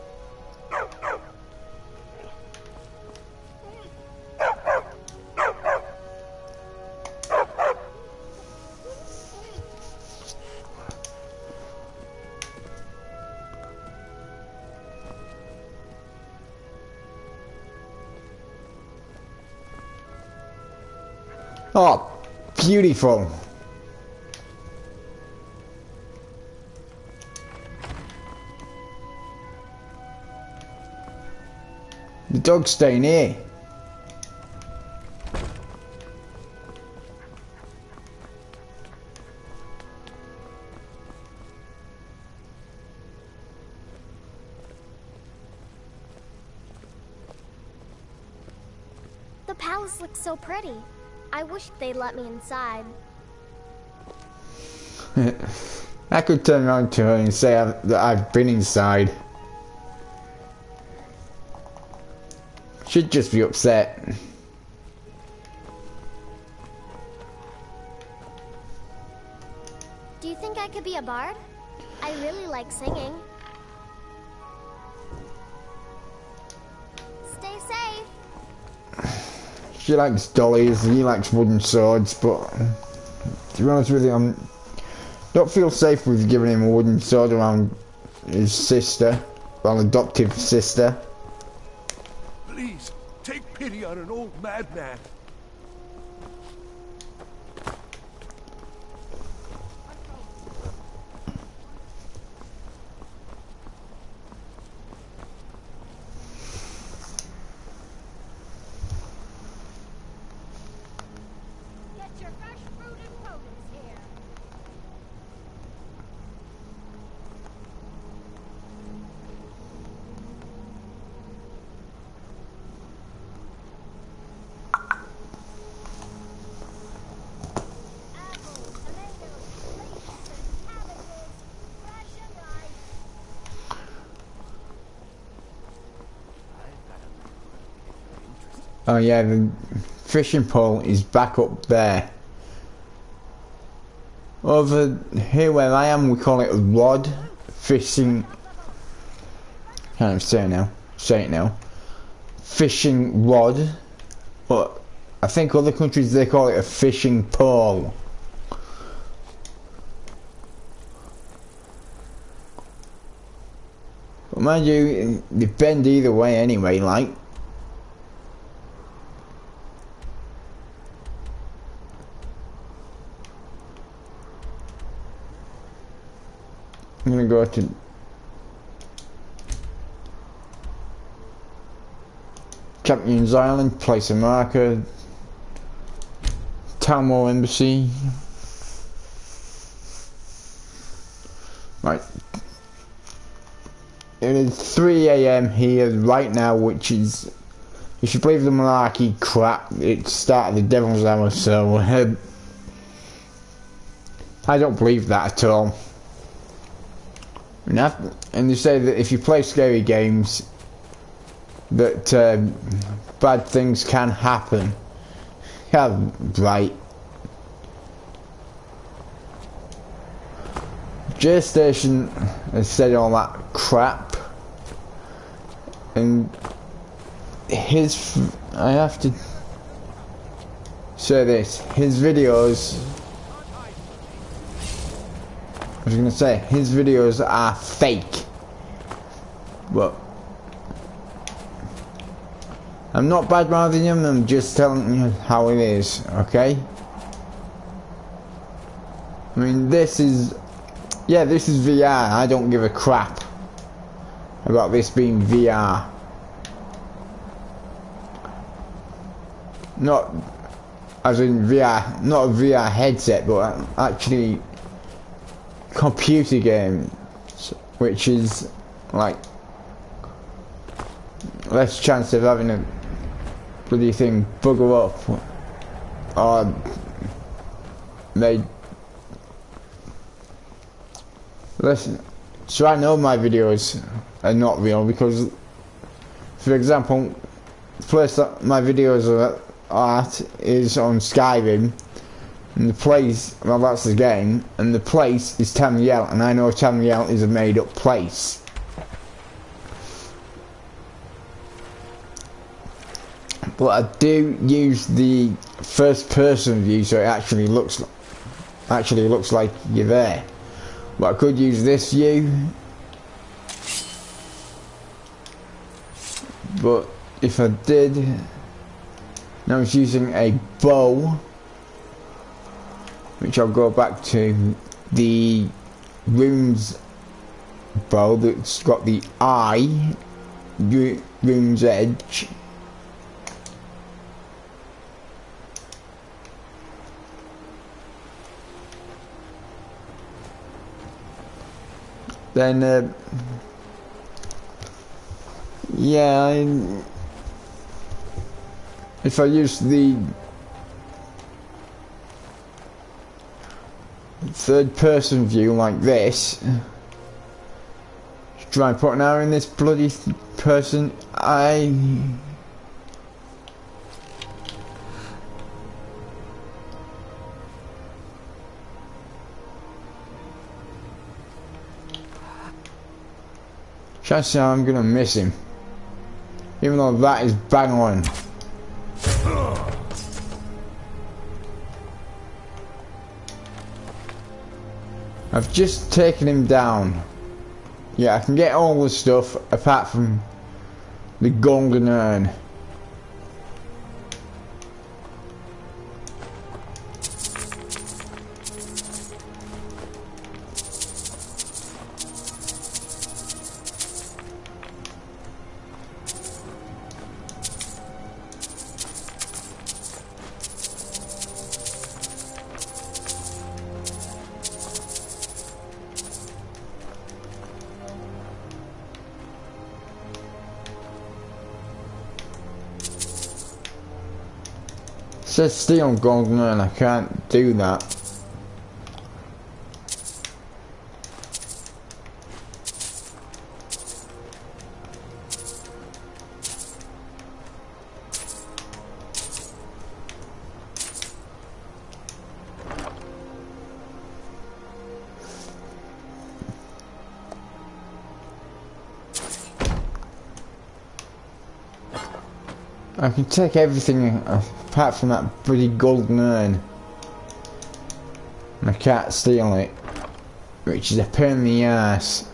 Oh, beautiful. The dog's staying here. The palace looks so pretty. I wish they'd let me inside. I could turn around to her and say that I've been inside. She'd just be upset. Do you think I could be a bard? I really like singing. Stay safe. She likes dollies, he likes wooden swords, but to be honest with you, I don't feel safe with giving him a wooden sword around his sister, well, adoptive sister. Please, take pity on an old madman. Get your fresh fruit and produce here. Apples, tomatoes, leeks, and cabbages. Fresh and ripe. Oh yeah, the fishing pole is back up there. Over here where I am, we call it a rod. Fishing... Can't even say it now. Fishing rod. But I think other countries, they call it a fishing pole. But mind you, they bend either way anyway, like. I'm gonna go to Champions Island, place a marker, Tamriel Embassy. Right. It is 3 AM here right now, which is, if you believe the malarkey crap, it's start of the devil's hour, so I don't believe that at all. And they say that if you play scary games, that bad things can happen. Yeah, right. J Station has said all that crap, and I have to say this, his videos, I was gonna say, his videos are fake, but I'm not bad mouthing him, I'm just telling you how it is, okay? I mean, this is VR. I don't give a crap about this being VR. Not as in VR, not a VR headset, but actually computer game, which is like less chance of having a bloody thing bugger up or they listen. So I know my videos are not real because, for example, the place that my videos are at is on Skyrim, and the place, well, that's the game, and the place is Tamriel, and I know Tamriel is a made-up place. But I do use the first-person view, so it actually looks like you're there. But I could use this view. But if I did, now I was using a bow, which I'll go back to the runes bow that's got the eye, rune's edge. Then, yeah, if I use the third person view like this, try and put an hour in this bloody person, chances are I'm gonna miss him, even though that is bang on. I've just taken him down. Yeah, I can get all the stuff apart from the golden urn. It says steal golden urn, I can't do that. I can take everything apart from that bloody golden urn. And I can't steal it, which is a pain in the ass.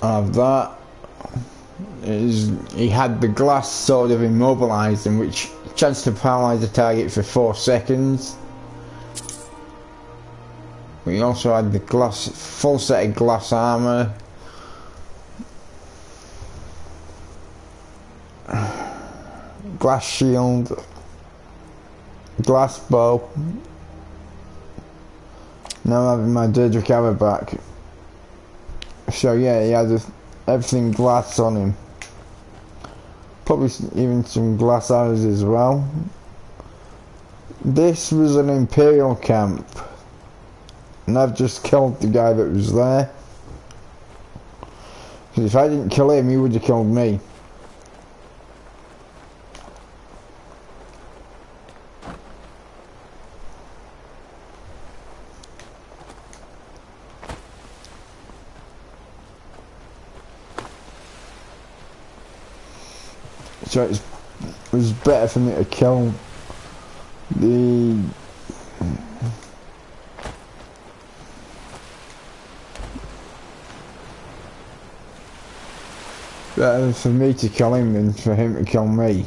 Of that is he had the glass sort of immobilized, in which chance to paralyze the target for 4 seconds. We also had the full set of glass armor, glass shield, glass bow. Now I'm having my Daedric armor back. So yeah, he had everything glass on him. Probably even some glass arrows as well. This was an Imperial camp, and I've just killed the guy that was there. Because if I didn't kill him, he would have killed me. So it was better for me to kill the better for me to kill him than for him to kill me.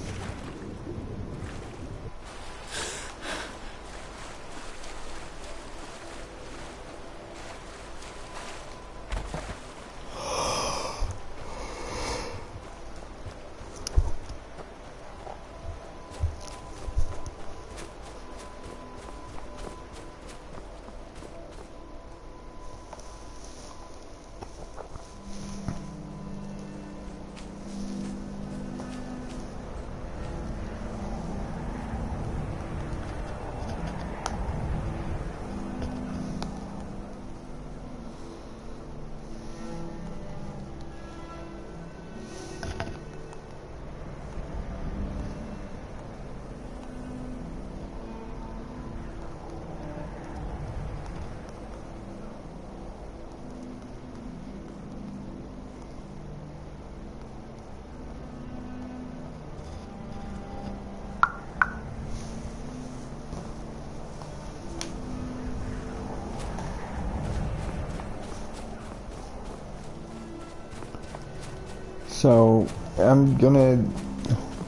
So I'm gonna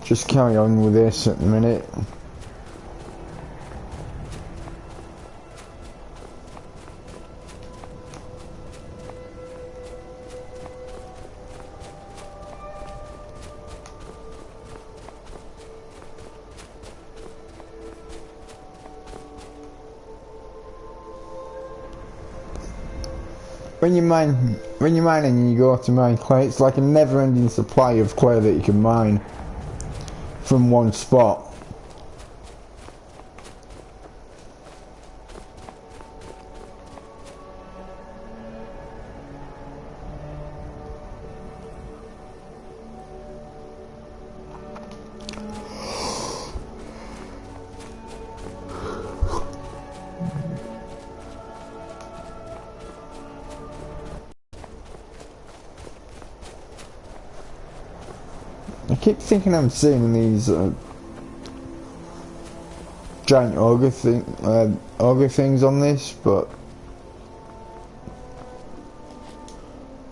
just carry on with this at the minute. When you're mining and you go to mine clay, it's like a never-ending supply of clay that you can mine from one spot. I keep thinking I'm seeing these giant ogre things on this, but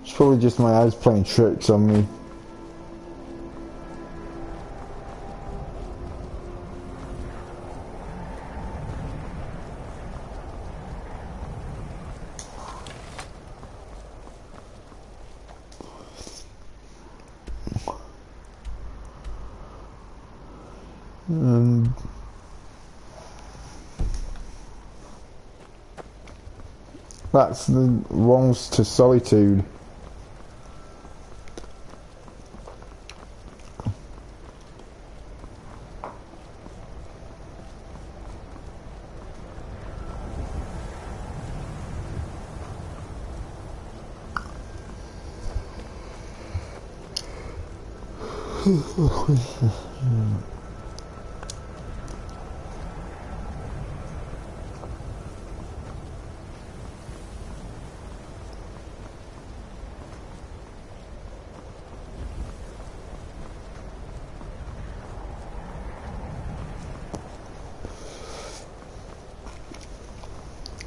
it's probably just my eyes playing tricks on me. That's the Walls to Solitude.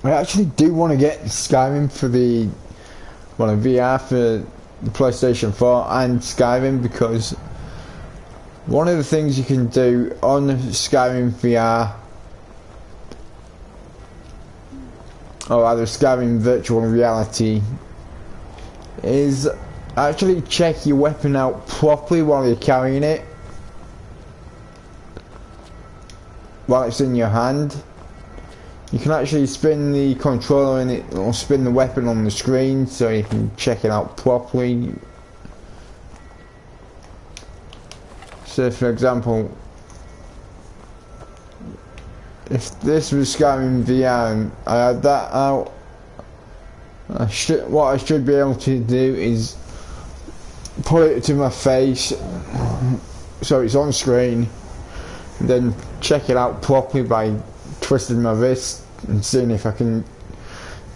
I actually do want to get Skyrim for the VR for the PlayStation 4 and Skyrim, because one of the things you can do on Skyrim VR, or rather Skyrim virtual reality, is actually check your weapon out properly while you're carrying it, while it's in your hand. You can actually spin the controller and it will spin the weapon on the screen so you can check it out properly. So for example, if this was Skyrim VR and I had that out, what I should be able to do is put it to my face so it's on screen, and then check it out properly by twisting my wrist and seeing if I can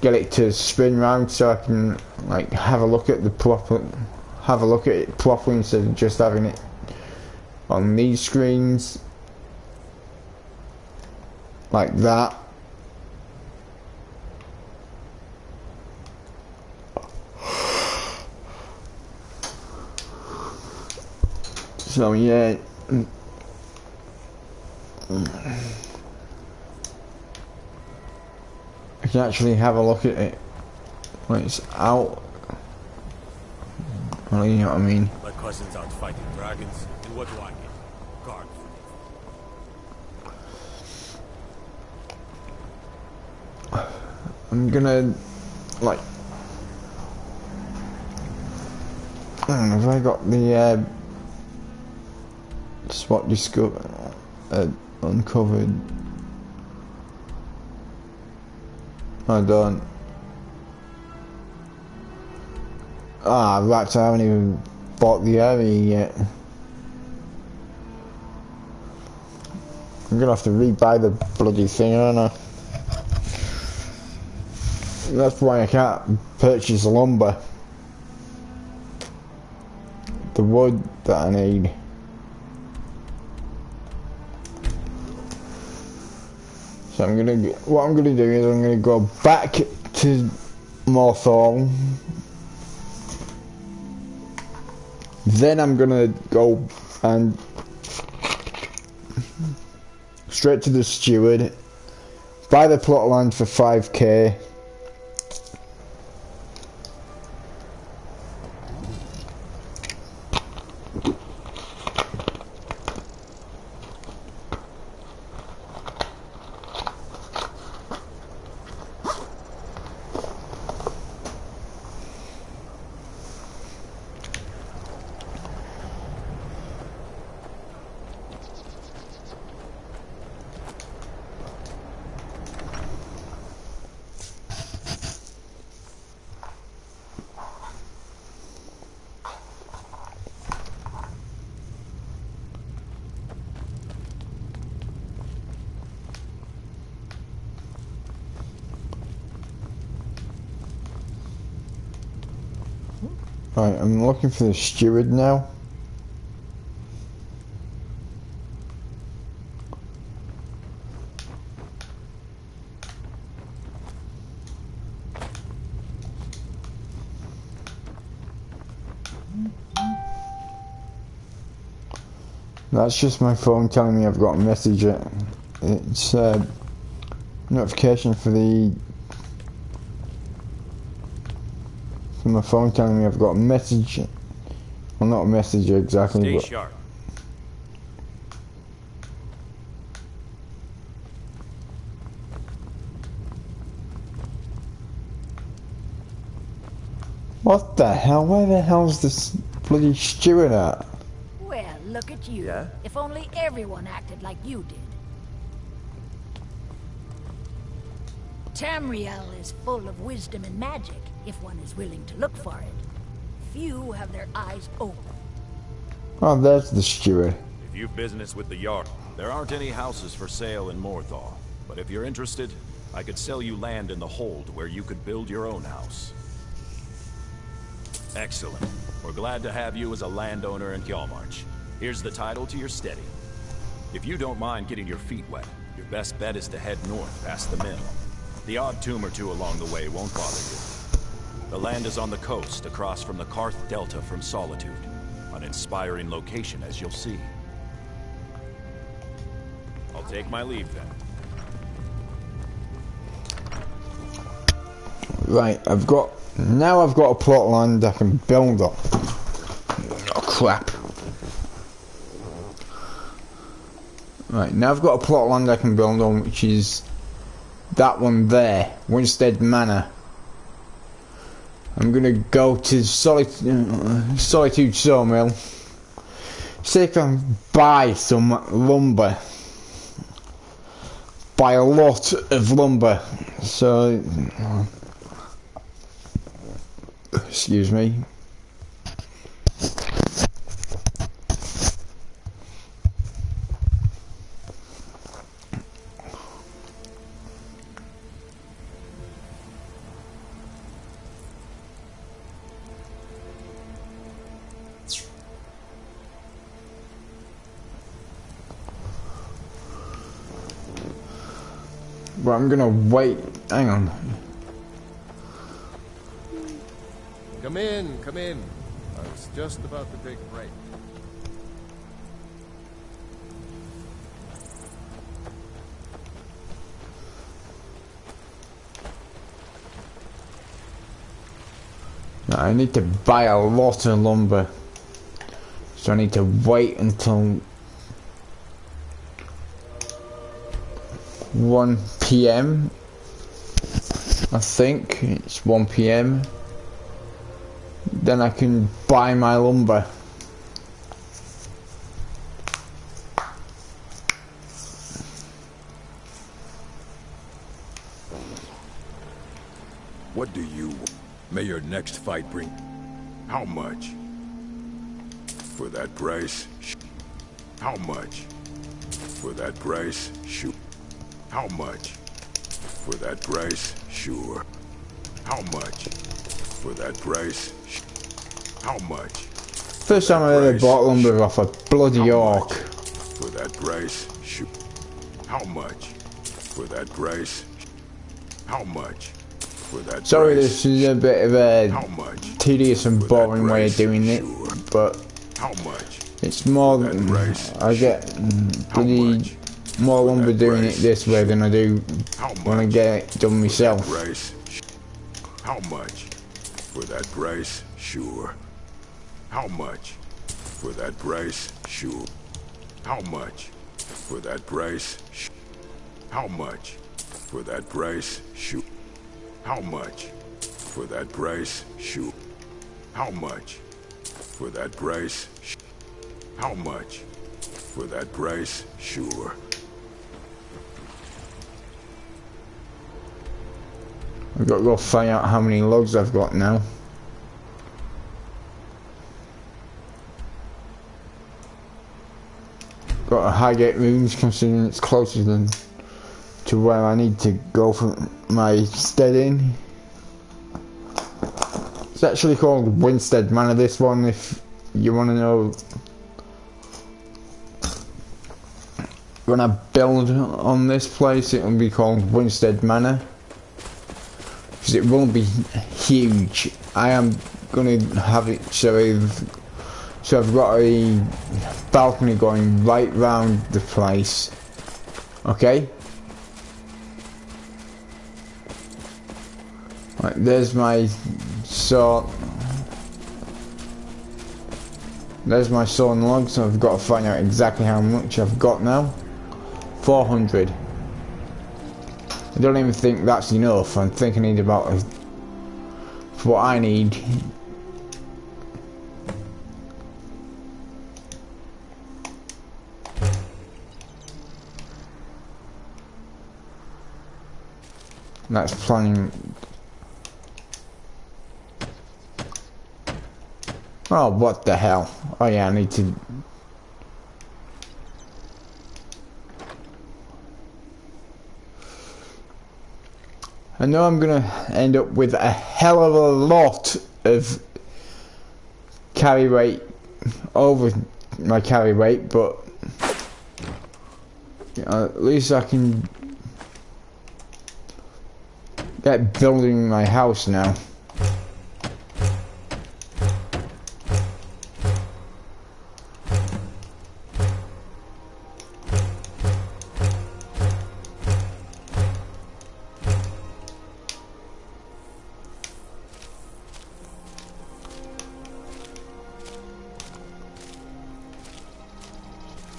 get it to spin round, so I can like have a look at it properly instead of just having it on these screens like that. So yeah, I can actually have a look at it when it's out. Well, you know what I mean. My cousin's out fighting dragons, and what do I get? Guard. I'm gonna, like, I don't know, have I got the spot discovered, uncovered? I don't. Ah, right, so I haven't even bought the area yet. I'm gonna have to re-buy the bloody thing, aren't I? That's why I can't purchase lumber. The wood that I need. So what I'm gonna do is I'm gonna go back to Morthal. Then I'm gonna go and straight to the steward, buy the plot of land for 5k. Right, I'm looking for the steward now. That's just my phone telling me I've got a message. It's notification for my phone telling me I've got a message. Well, not a message exactly, Stay but sharp. what the hell? Where the hell's this bloody steward at? Well, look at you. Yeah? If only everyone acted like you did. Tamriel is full of wisdom and magic, if one is willing to look for it. Few have their eyes open. Oh, there's the steward. If you've business with the Yard, there aren't any houses for sale in Morthal. But if you're interested, I could sell you land in the hold where you could build your own house. Excellent. We're glad to have you as a landowner in Kjalmarch. Here's the title to your steady. If you don't mind getting your feet wet, your best bet is to head north past the mill. The odd tomb or two along the way won't bother you. The land is on the coast, across from the Karth Delta from Solitude. An inspiring location, as you'll see. I'll take my leave then. Right, I've got a plot of land I can build on. Oh crap. Right, now I've got a plot of land I can build on, which is that one there, Winstead Manor. I'm gonna go to Solitude Sawmill, see if I can buy some lumber. Buy a lot of lumber. So, excuse me. But I'm gonna wait. Hang on. Come in, come in. I was just about to take a break. I need to buy a lot of lumber. So I need to wait until 1 PM. I think it's 1 PM. Then I can buy my lumber. What do you want? May your next fight bring... How much? For that price? How much? For that price? Shoot. How much? For that price? Sure. How much? For that price? How much? First time I ever bought lumber off a bloody orc. For that price? Shoot. How much? For that price? How much? For that Sorry, price? this is a bit of a tedious and boring way of doing it, but it's more than I get bloody more lumber doing it this way than I do when I get it done myself. How much? For that price? Sure. How much? For that price? Sure. How much? For that price? How much? For that price? Sure. How much? For that price? Sure. How much? For that price? How much? For that price? Sure. I've got to go find out how many logs I've got now. Got a Highgate Ruins considering it's closer than to where I need to go for my steading. It's actually called Winstead Manor, this one, if you want to know. When I build on this place, it will be called Winstead Manor. Because it won't be huge. I am going to have it so I've got a balcony going right round the place. Okay? Right, there's my saw. There's my saw and logs, so I've got to find out exactly how much I've got now. 400. I don't even think that's enough. I think I need about for what I need. That's planning. Oh, what the hell? Oh yeah, I need to. I know I'm gonna end up with a hell of a lot of carry weight over my carry weight, but you know, at least I can get building my house now.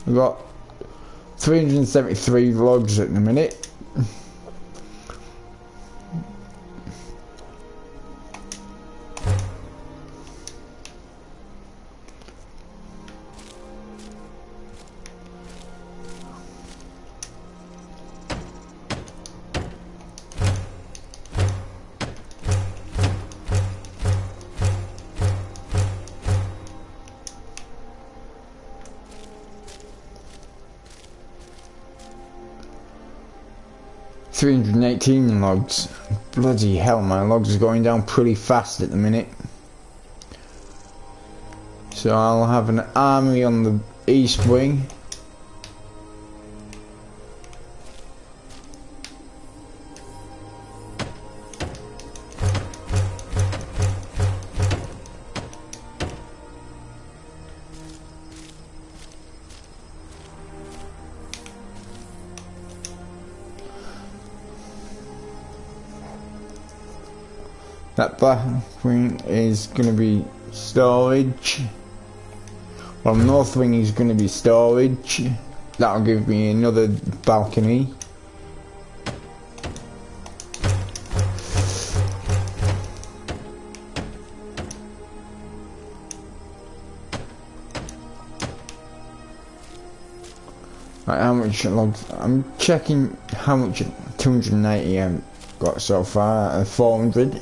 We've got 373 logs at the minute. $318 logs. Bloody hell, my logs are going down pretty fast at the minute. So I'll have an army on the east wing. That back-wing is going to be storage. Well, north wing is going to be storage. That'll give me another balcony. Right, how much logs? I'm checking how much 290 I've got so far out of 400.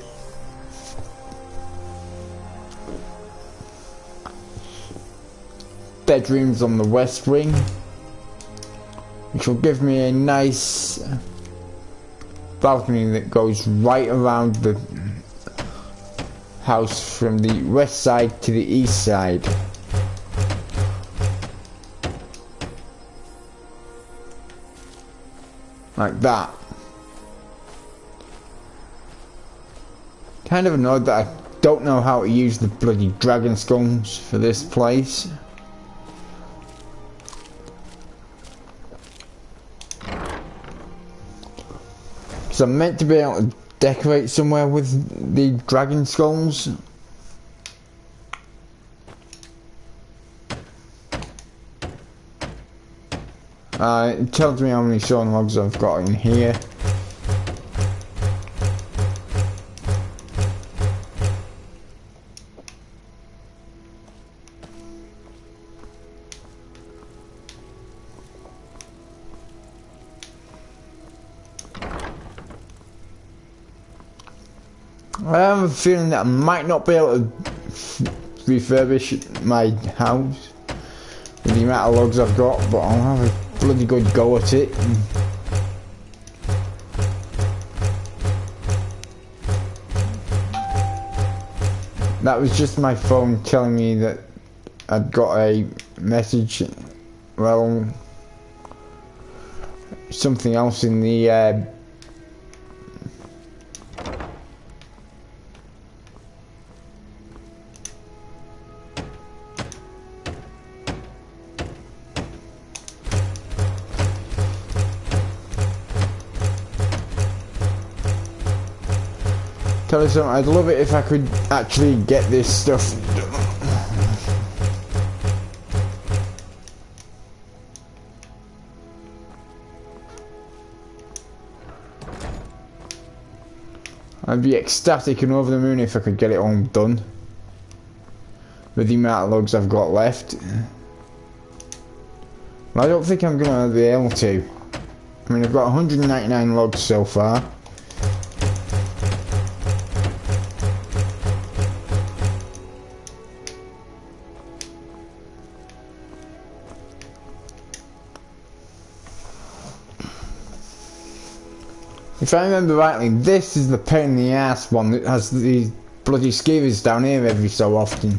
Bedrooms on the west wing, which will give me a nice balcony that goes right around the house from the west side to the east side. Like that. Kind of annoyed that I don't know how to use the bloody dragon skulls for this place. Because I'm meant to be able to decorate somewhere with the dragon skulls. It tells me how many sawn logs I've got in here. I have a feeling that I might not be able to refurbish my house with the amount of logs I've got, but I'll have a bloody good go at it. That was just my phone telling me that I'd got a message. Well, something else in the tell you something, I'd love it if I could actually get this stuff done. I'd be ecstatic and over the moon if I could get it all done with the amount of logs I've got left. But I don't think I'm going to be able to. I mean, I've got 199 logs so far. If I remember rightly, this is the pain in the ass one that has these bloody skivvies down here every so often.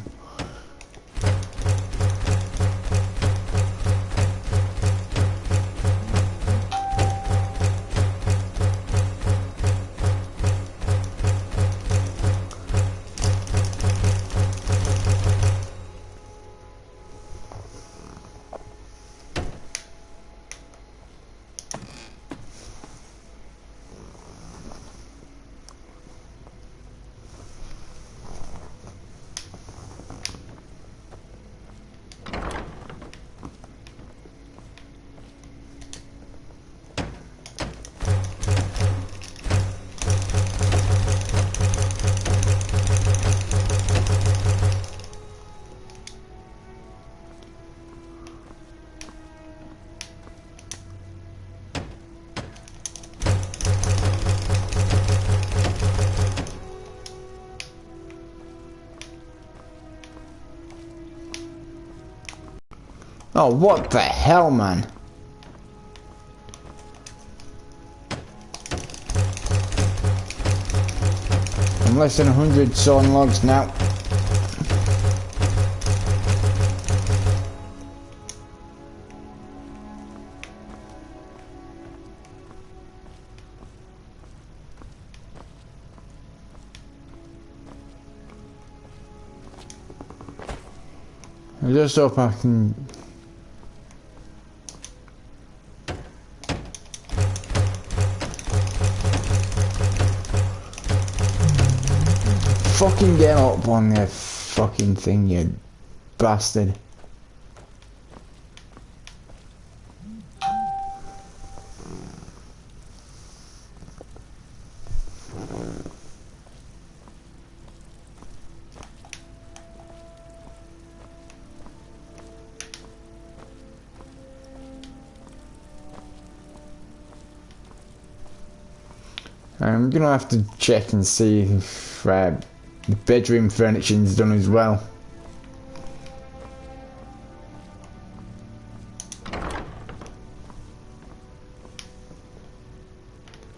Oh, what the hell, man? I'm less than 100 sawn logs now. I just hope I can... fucking get up on the fucking thing, you bastard. I'm gonna have to check and see if the bedroom furnishing's done as well.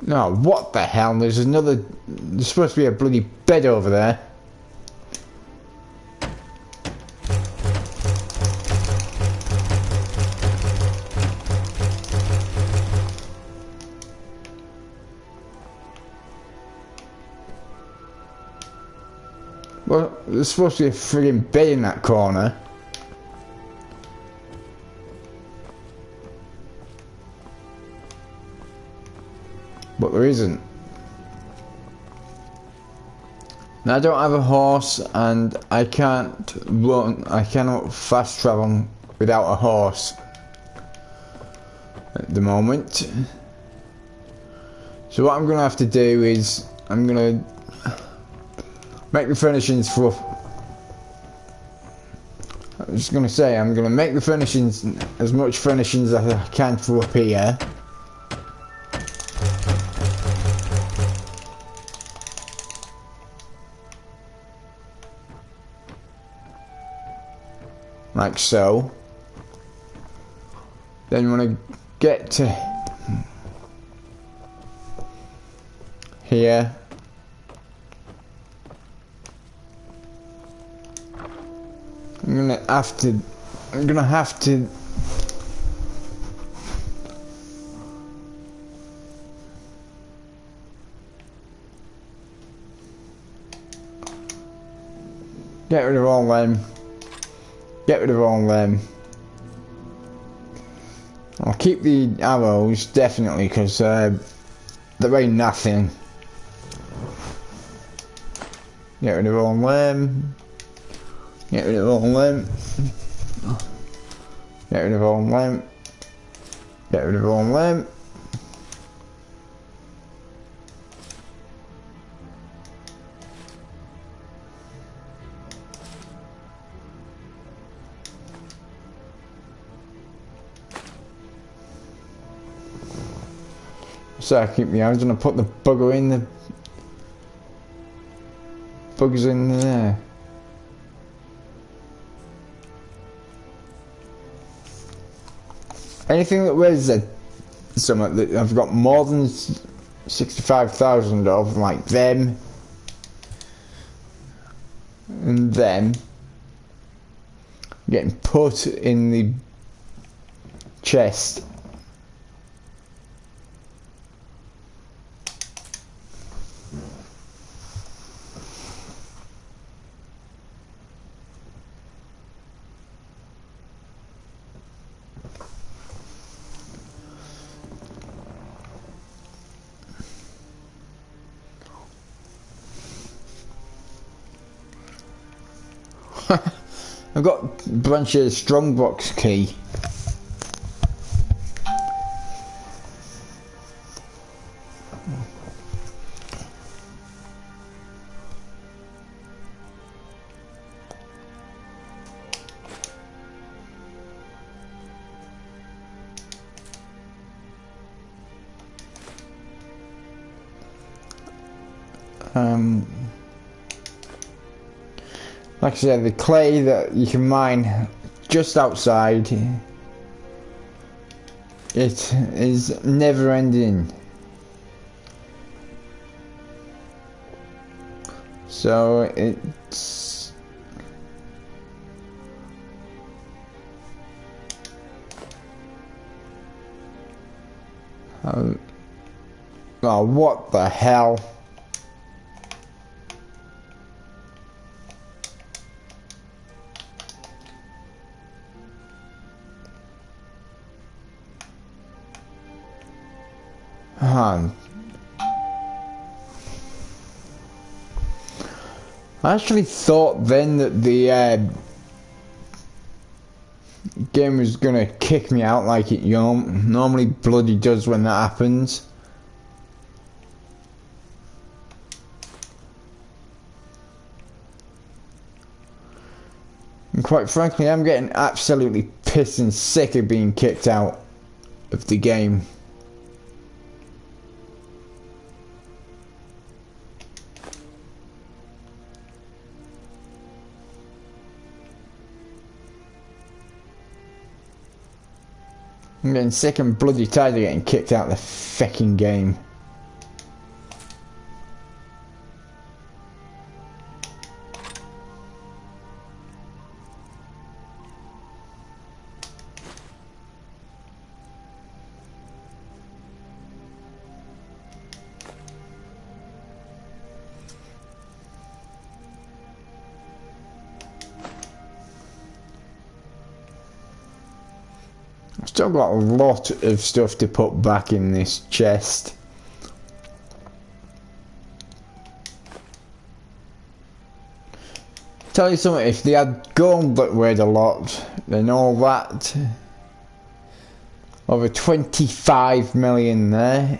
No, what the hell? There's supposed to be a bloody bed over there. Well, there's supposed to be a friggin' bed in that corner. But there isn't. Now, I don't have a horse and I can't run, I cannot fast travel without a horse at the moment. So what I'm going to have to do is, I'm going to make the furnishings for... I was just going to say, I'm going to make the furnishings, as much furnishings as I can for up here. Like so. Then when I get to here, I'm gonna have to get rid of all them. Get rid of all them. I'll keep the arrows, definitely, because they're ain't nothing. Get rid of all them. Get rid of all them. Get rid of all them. Get rid of all them. So I keep I was gonna put the bugger in the buggers in there. Anything that weighs something that I've got more than 65,000 of, like them and them, getting put in the chest. I've got Branch's strongbox key. Like I said, the clay that you can mine just outside, it is never ending. So it's oh, what the hell? I actually thought then that the game was gonna kick me out like it normally bloody does when that happens. And quite frankly, I'm getting absolutely pissed and sick of being kicked out of the game. I'm getting sick and bloody tired of getting kicked out of the fucking game. Still got a lot of stuff to put back in this chest. Tell you something, if they had gold that weighed a lot, then all that, over 25 million there,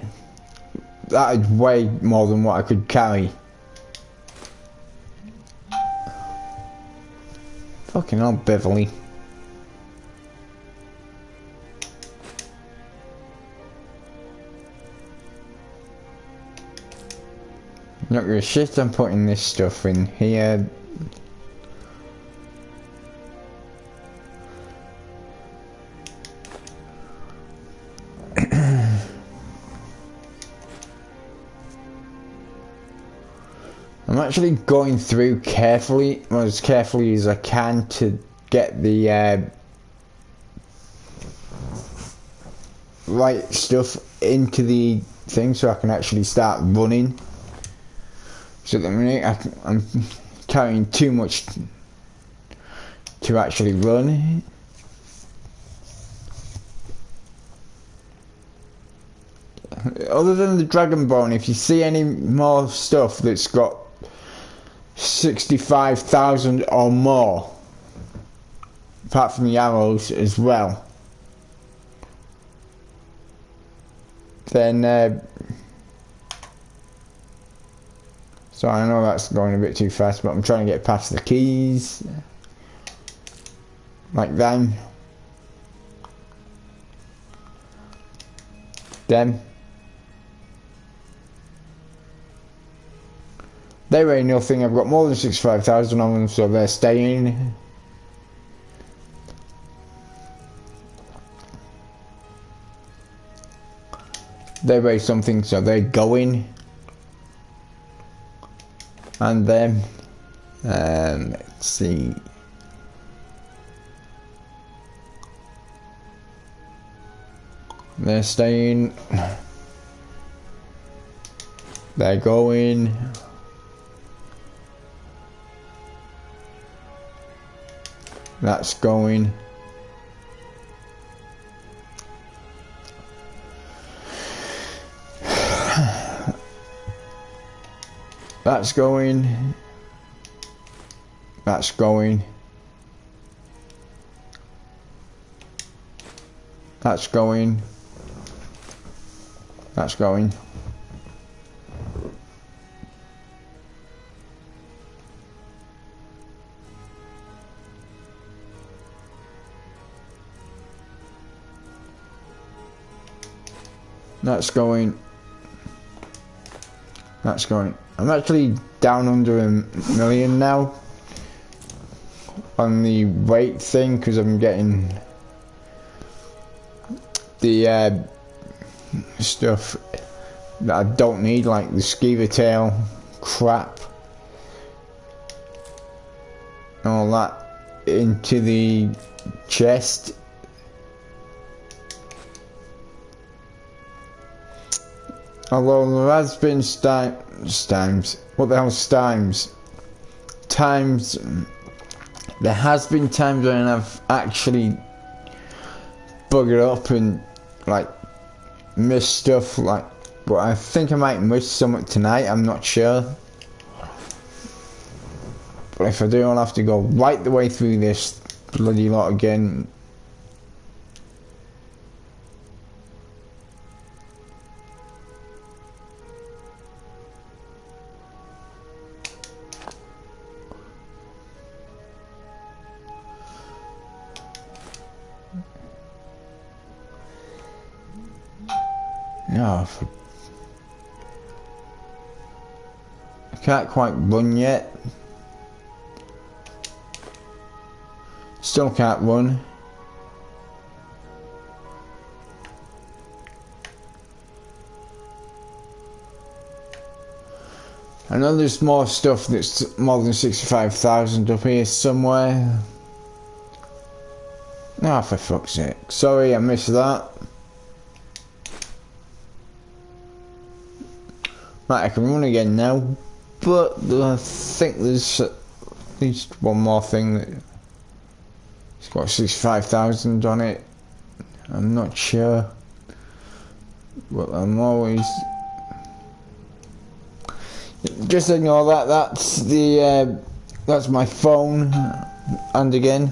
that'd weigh more than what I could carry. Fucking hell, Beverly. Not gonna shit, I'm putting this stuff in here. I'm actually going through carefully, as carefully as I can, to get the right stuff into the thing so I can actually start running. So at the minute I'm carrying too much to actually run. Other than the Dragon Bone, if you see any more stuff that's got 65,000 or more, apart from the arrows as well, then so I know that's going a bit too fast, but I'm trying to get past the keys like them. They weigh nothing. I've got more than 65,000 on them, so they're staying. They weigh something, so they're going. And then, let's see. They're staying. They're going. That's going. That's going. That's going. That's going. That's going. That's going. That's going. I'm actually down under $1 million now on the weight thing because I'm getting the stuff that I don't need, like the skeever tail crap and all that, into the chest. Although there has been times, what the hell's times? There has been times when I've actually buggered up and like missed stuff, like, but I think I might miss something tonight, I'm not sure. But if I do, I'll have to go right the way through this bloody lot again. No, I can't quite run yet. Still can't run. I know there's more stuff that's more than 65,000 up here somewhere. Ah, for fuck's sake. Sorry, I missed that. Right, I can run again now, but I think there's at least one more thing that it's got 65,000 on it. I'm not sure, but I'm always just ignore that. That's the that's my phone, and again.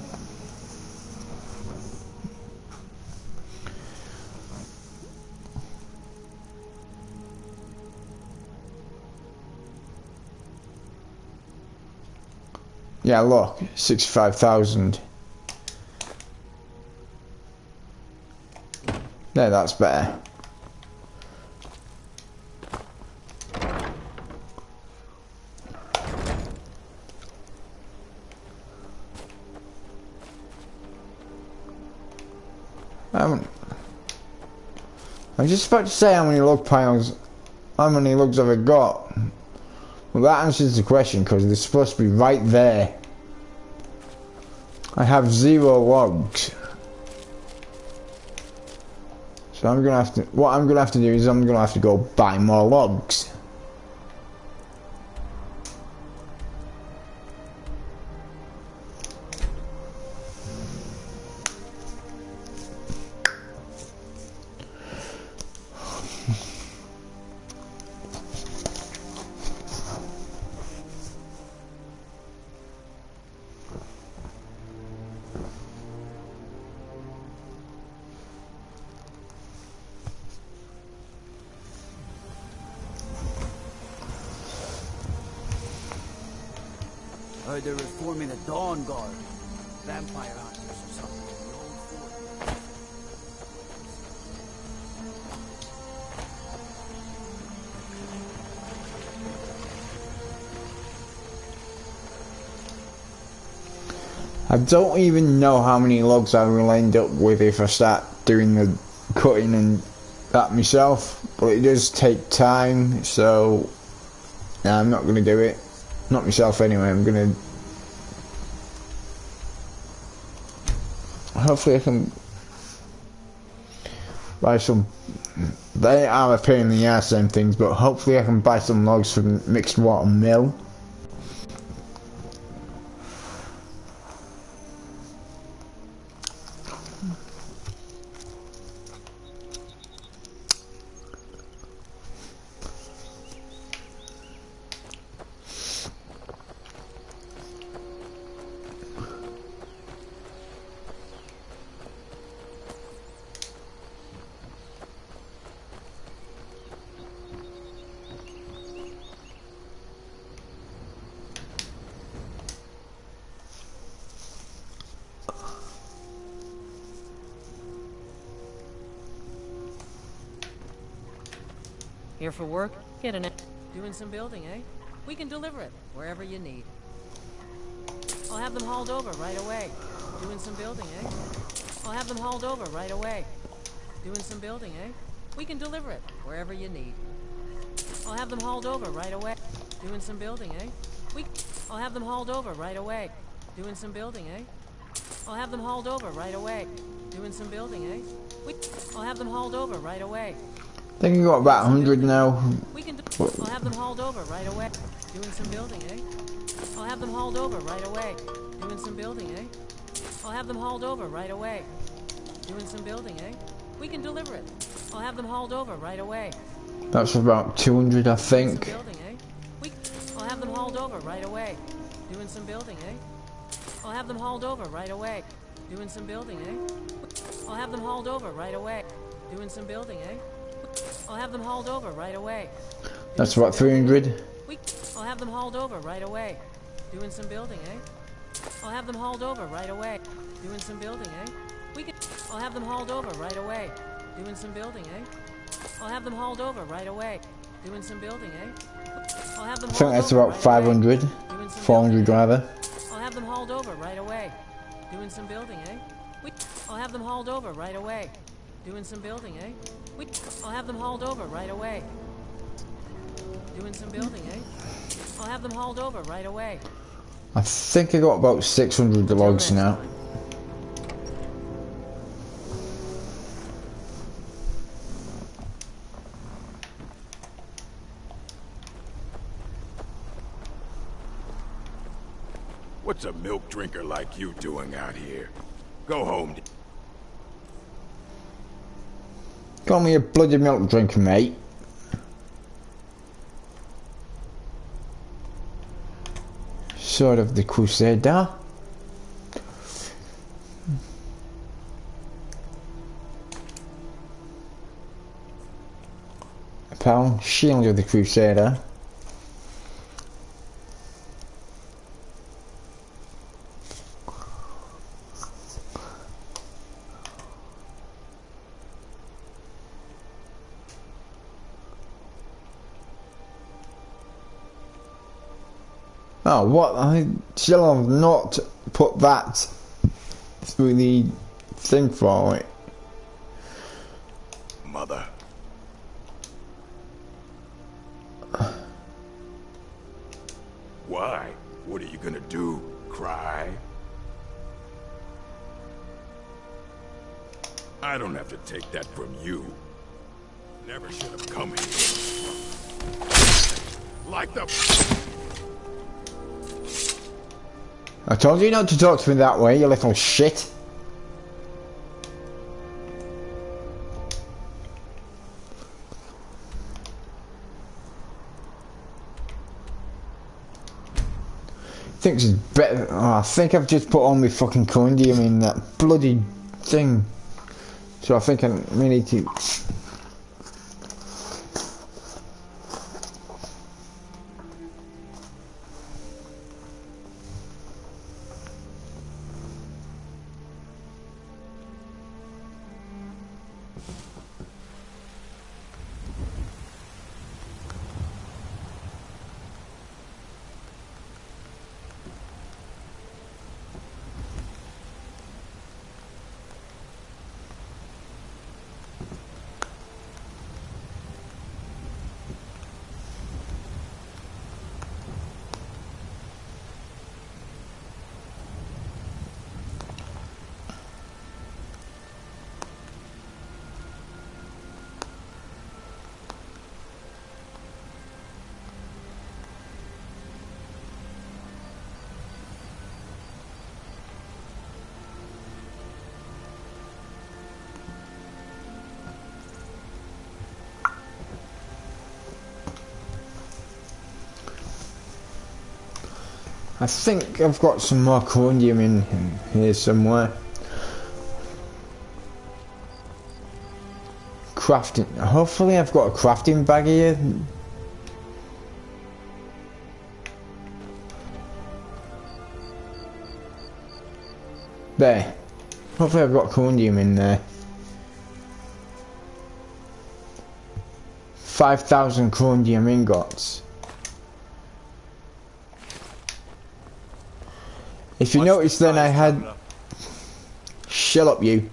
Yeah, look, 65,000. There, that's better. I was just about to say how many log piles, how many logs have I got? Well, that answers the question because they're supposed to be right there. I have 0 logs. So I'm gonna have to, what I'm gonna have to do is I'm gonna have to go buy more logs. Heard they were forming a Dawn Guard. Vampire hunters or something. in the old fort. I don't even know how many logs I will end up with if I start doing the cutting and that myself, but it does take time, so nah, I'm not going to do it. Not myself anyway. I'm going to, hopefully I can buy some, they are a pain in the ass, them things, but hopefully I can buy some logs from Mixed Water Mill. Here for work? Get an... Doing some building, eh? We can deliver it, wherever you need. I'll have them hauled over right away. Doing some building, eh? I'll have them hauled over right away. Doing some building, eh? We can deliver it, wherever you need. I'll have them hauled over right away. Doing some building, eh? I'll have them hauled over right away. Doing some building, eh? I'll have them hauled over right away. Doing some building, eh? I'll have them hauled over right away. I think I got about 100 now. I'll have them hauled over right away. Doing some building, eh? I'll have them hauled over right away. Doing some building, eh? I'll have them hauled over right away. Doing some building, eh? We can deliver it. I'll have them hauled over right away. That's about 200, I think. Building, eh? I'll have them hauled over right away. Doing some building, eh? I'll have them hauled over right away. Doing some building, eh? I'll have them hauled over right away. Doing some building, eh? I'll have them hauled over right away. That's about 300. I'll have them hauled over right away. Doing some building, eh? I'll have them hauled over right away. Doing some building, eh? I'll have them hauled over right away. Doing some building, eh? I'll have them hauled over right away. Doing some building, eh? I'll have them I think hauled that's over about right 500. away. Doing some 400 building, eh? rather. I'll have them hauled over right away. Doing some building, eh? I'll have them hauled over right away. Doing some building, eh? I'll have them hauled over right away. Doing some building, eh? I'll have them hauled over right away. I think I got about 600 logs now. What's a milk drinker like you doing out here? Go home. Call me a bloody milk drinker, mate. Sword of the Crusader. Pound shield of the Crusader. Oh, what? I still have not put that through the thing for it. Mother. Why? What are you gonna do? Cry? I don't have to take that from you. Never should have come here. Like the... I told you not to talk to me that way, you little shit. Thinks it's better. Oh, I think I've just put all my fucking corndium in that bloody thing. So I think I need to. I think I've got some more corndium in here somewhere. Crafting. Hopefully I've got a crafting bag here. There. Hopefully I've got corndium in there. 5,000 corndium ingots. If you notice then I had... Shut up you.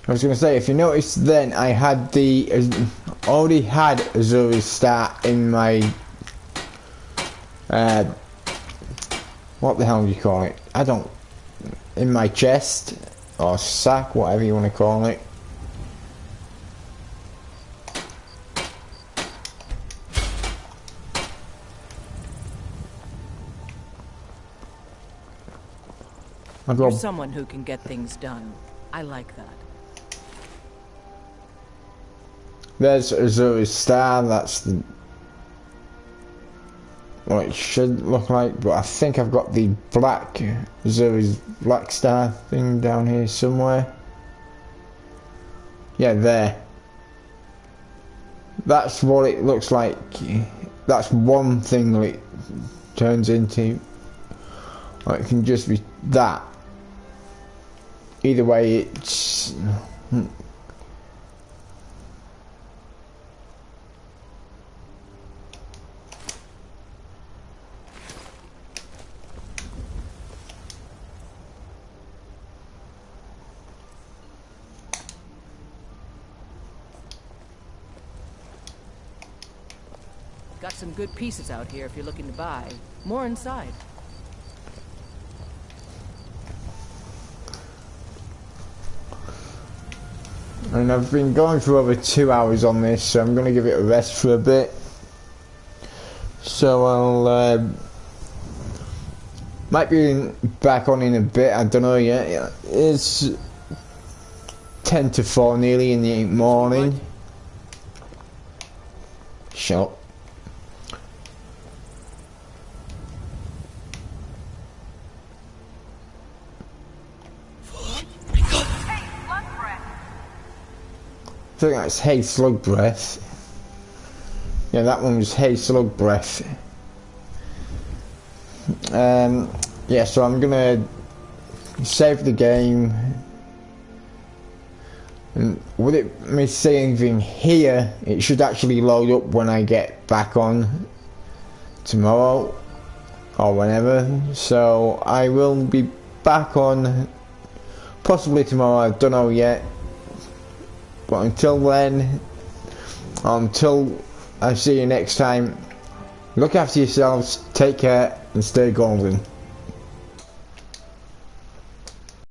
I was going to say, if you notice then I had the... already had Azuri's Star in my... what the hell do you call it? I don't... in my chest. Or sack, whatever you want to call it. You're someone who can get things done. I like that. There's Azuri's Star, that's the... what it should look like, but I think I've got the black Zuri's black star thing down here somewhere. Yeah, there. That's what it looks like. That's one thing that it turns into. Or it can just be that. Either way, it's... Got some good pieces out here if you're looking to buy. More inside. And I've been going for over 2 hours on this, so I'm going to give it a rest for a bit. So I'll might be back on in a bit, I don't know yet. It's 10 to 4 nearly in the morning. Shut up. I think that's Hey Slug Breath. Yeah, that one was Hey Slug Breath. Yeah, so I'm gonna save the game. And with it me saving here, it should actually load up when I get back on tomorrow or whenever. So I will be back on possibly tomorrow, I don't know yet. But until then, until I see you next time, look after yourselves, take care, and stay golden.